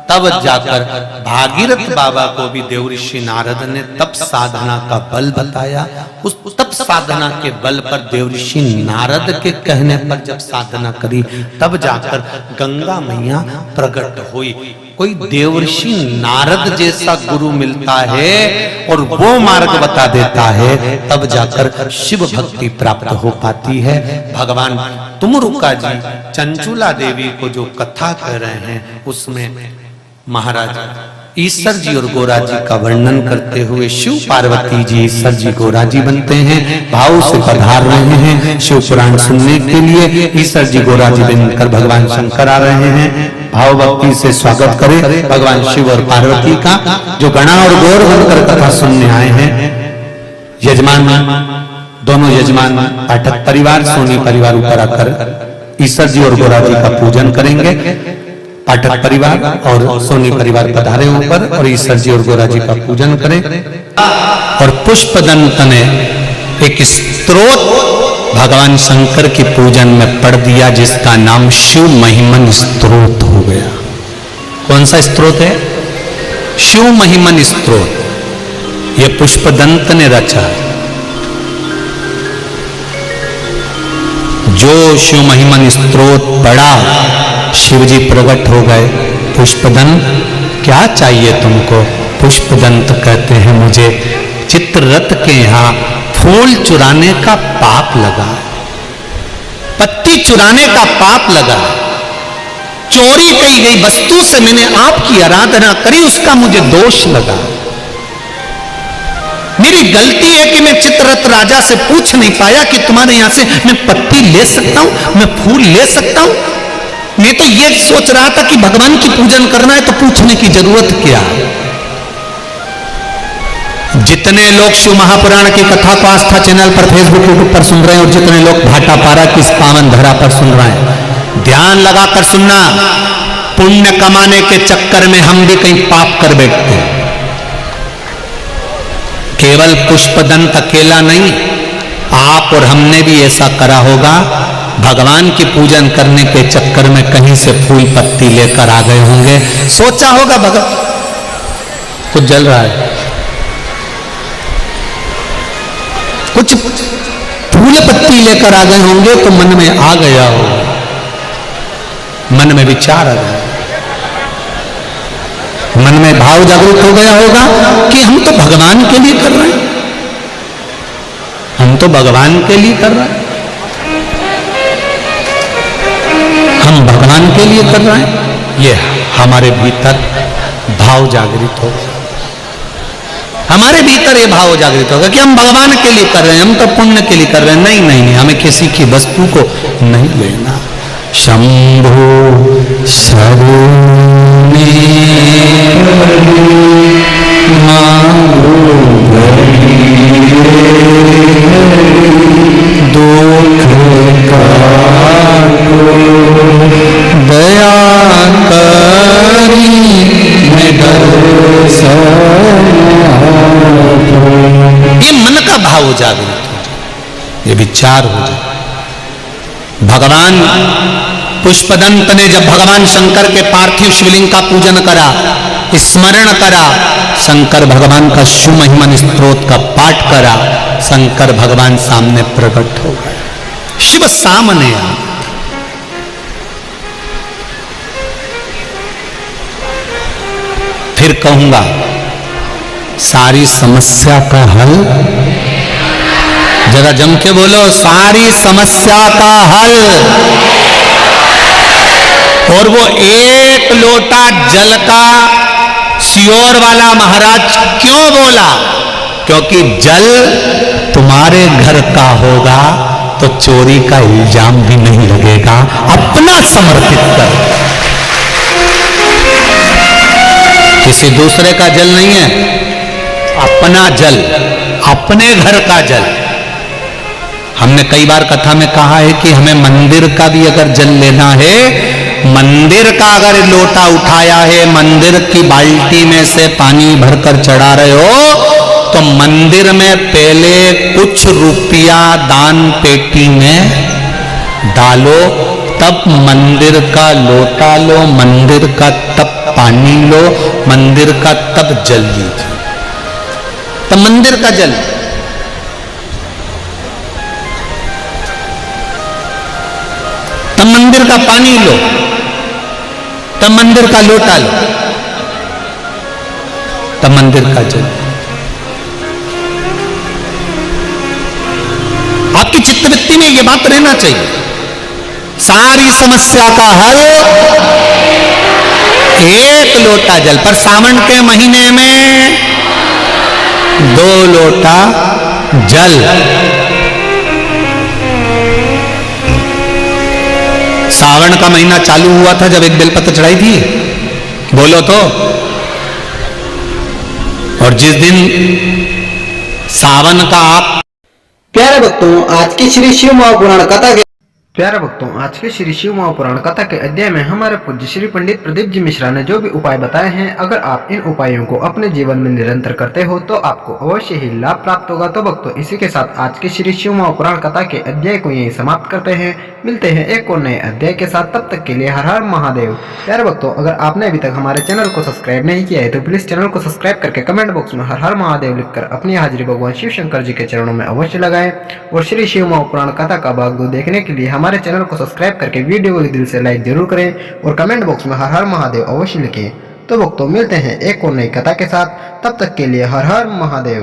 तब जाकर भागीरथ बाबा को भी देवऋषि नारद ने तप साधना का बल बताया। उस तप साधना के बल पर देवऋषि नारद के कहने पर जब साधना करी तब जाकर गंगा मैया प्रकट हुई। कोई देवऋषि नारद जैसा गुरु मिलता है और वो मार्ग बता देता है, तब जाकर शिव भक्ति प्राप्त हो पाती है। भगवान तुमरुका जी चंचुला देवी को जो कथा कह रहे हैं उसमें महाराज ईश्वर जी और गोरा जी का वर्णन करते हुए शिव पार्वती जी ईश्वर जी गोरा जी बनते हैं, भाव से पधार रहे हैं शिव पुराण सुनने के लिए। ईश्वर जी गोरा जी बनकर भगवान शंकर आ रहे हैं। भाव भक्ति से स्वागत करें भगवान शिव और पार्वती का, जो गणा और गौर बनकर कथा सुनने आए हैं। यजमान दोनों यजमान पाठक परिवार सोनी परिवार ऊपर आकर ईश्वर जी और गोरा जी का पूजन करेंगे। पाठक परिवार और सोनी परिवार पधारे ऊपर और ईश्वर जी और गोरा जी का पूजन करें। और पुष्पदंत ने एक स्तोत्र भगवान शंकर के पूजन में पढ़ दिया जिसका नाम शिव महिमन स्तोत्र हो गया। कौन सा स्तोत्र है? शिव महिमन स्तोत्र। यह पुष्पदंत ने रचा। जो शिव महिमन स्तोत्र पढ़ा शिव जी प्रकट हो गए। पुष्पदंत क्या चाहिए तुमको? पुष्पदंत कहते हैं मुझे चित्ररथ के यहां फूल चुराने का पाप लगा, पत्ती चुराने का पाप लगा, चोरी की गई वस्तु से मैंने आपकी आराधना करी, उसका मुझे दोष लगा। मेरी गलती है कि मैं चित्ररथ राजा से पूछ नहीं पाया कि तुम्हारे यहां से मैं पत्ती ले सकता हूं, मैं फूल ले सकता हूं। मैं तो ये सोच रहा था कि भगवान की पूजन करना है तो पूछने की जरूरत क्या। जितने लोग शिव महापुराण की कथा को आस्था चैनल पर फेसबुक यूट्यूब पर सुन रहे हैं और जितने लोग भाटापारा की इस पावन धरा पर सुन रहे हैं, ध्यान लगाकर सुनना। पुण्य कमाने के चक्कर में हम भी कहीं पाप कर बैठते हैं। केवल पुष्पदंत अकेला नहीं, आप और हमने भी ऐसा करा होगा। भगवान की पूजन करने के चक्कर में कहीं से फूल पत्ती लेकर आ गए होंगे। सोचा होगा भगवान कुछ जल रहा है, कुछ फूल पत्ती लेकर आ गए होंगे तो मन में आ गया होगा, मन में विचार आ गया, मन में भाव जागृत हो गया होगा कि हम तो भगवान के लिए कर रहे हैं, हम तो भगवान के लिए कर रहे हैं, हम भगवान के लिए कर रहे हैं। ये हमारे भीतर भाव जागृत हो, हमारे भीतर ये भाव जागृत होगा कि हम भगवान के लिए कर रहे हैं, हम तो पुण्य के लिए कर रहे हैं। नहीं नहीं नहीं, हमें किसी की वस्तु को नहीं लेना। शंभो शरणे दुख दया करी ये मन का भाव जागृत हो जाए, ये विचार हो जाए। भगवान पुष्पदंत ने जब भगवान शंकर के पार्थिव शिवलिंग का पूजन करा, स्मरण करा, शंकर भगवान का शिव महिमन स्तोत्र का पाठ करा, शंकर भगवान सामने प्रकट हो गए, शिव सामने आ। फिर कहूंगा सारी समस्या का हल, जरा जम के बोलो, सारी समस्या का हल। और वो एक लोटा जल का सियोर वाला महाराज क्यों बोला? क्योंकि जल तुम्हारे घर का होगा तो चोरी का इल्जाम भी नहीं लगेगा। अपना समर्पित कर, किसी दूसरे का जल नहीं है, अपना जल, अपने घर का जल। हमने कई बार कथा में कहा है कि हमें मंदिर का भी अगर जल लेना है, मंदिर का अगर लोटा उठाया है, मंदिर की बाल्टी में से पानी भरकर चढ़ा रहे हो, तो मंदिर में पहले कुछ रुपया दान पेटी में डालो, तब मंदिर का लोटा लो, मंदिर का तब पानी लो, मंदिर का तब जल लीजिए। तब मंदिर का जल, तब मंदिर का पानी लो, तब मंदिर का लोटा लो, तब मंदिर का जल। आपकी चित्तवृत्ति में यह बात रहना चाहिए। सारी समस्या का हल एक लोटा जल, पर सावन के महीने में 2 लोटा जल। सावन का महीना चालू हुआ था जब एक बेलपत्र चढ़ाई थी, बोलो तो। और जिस दिन सावन का आप प्यारे भक्तों, आज की श्री शिव महापुराण कथा के आज के श्री शिव महापुराण कथा के अध्याय में हमारे पूज्य श्री पंडित प्रदीप जी मिश्रा ने जो भी उपाय बताए हैं, अगर आप इन उपायों को अपने जीवन में निरंतर करते हो तो आपको अवश्य ही लाभ प्राप्त होगा। तो भक्तों, इसी के साथ आज की श्री शिव महापुराण कथा के अध्याय को यहीं समाप्त करते हैं। मिलते हैं एक और नए अध्याय के साथ, तब तक के लिए हर हर महादेव। प्यारे भक्तों, अगर आपने अभी तक हमारे चैनल को सब्सक्राइब नहीं किया है तो प्लीज चैनल को सब्सक्राइब करके कमेंट बॉक्स में हर हर महादेव लिखकर अपनी हाजिरी भगवान शिव शंकर जी के चरणों में अवश्य लगाएं। और श्री शिव महापुराण कथा का भाग 2 देखने के लिए हमारे चैनल को सब्सक्राइब करके वीडियो को दिल से लाइक जरूर करें और कमेंट बॉक्स में हर हर महादेव अवश्य लिखें। तो भक्तों, मिलते हैं एक और नई कथा के साथ, तब तक के लिए हर हर महादेव।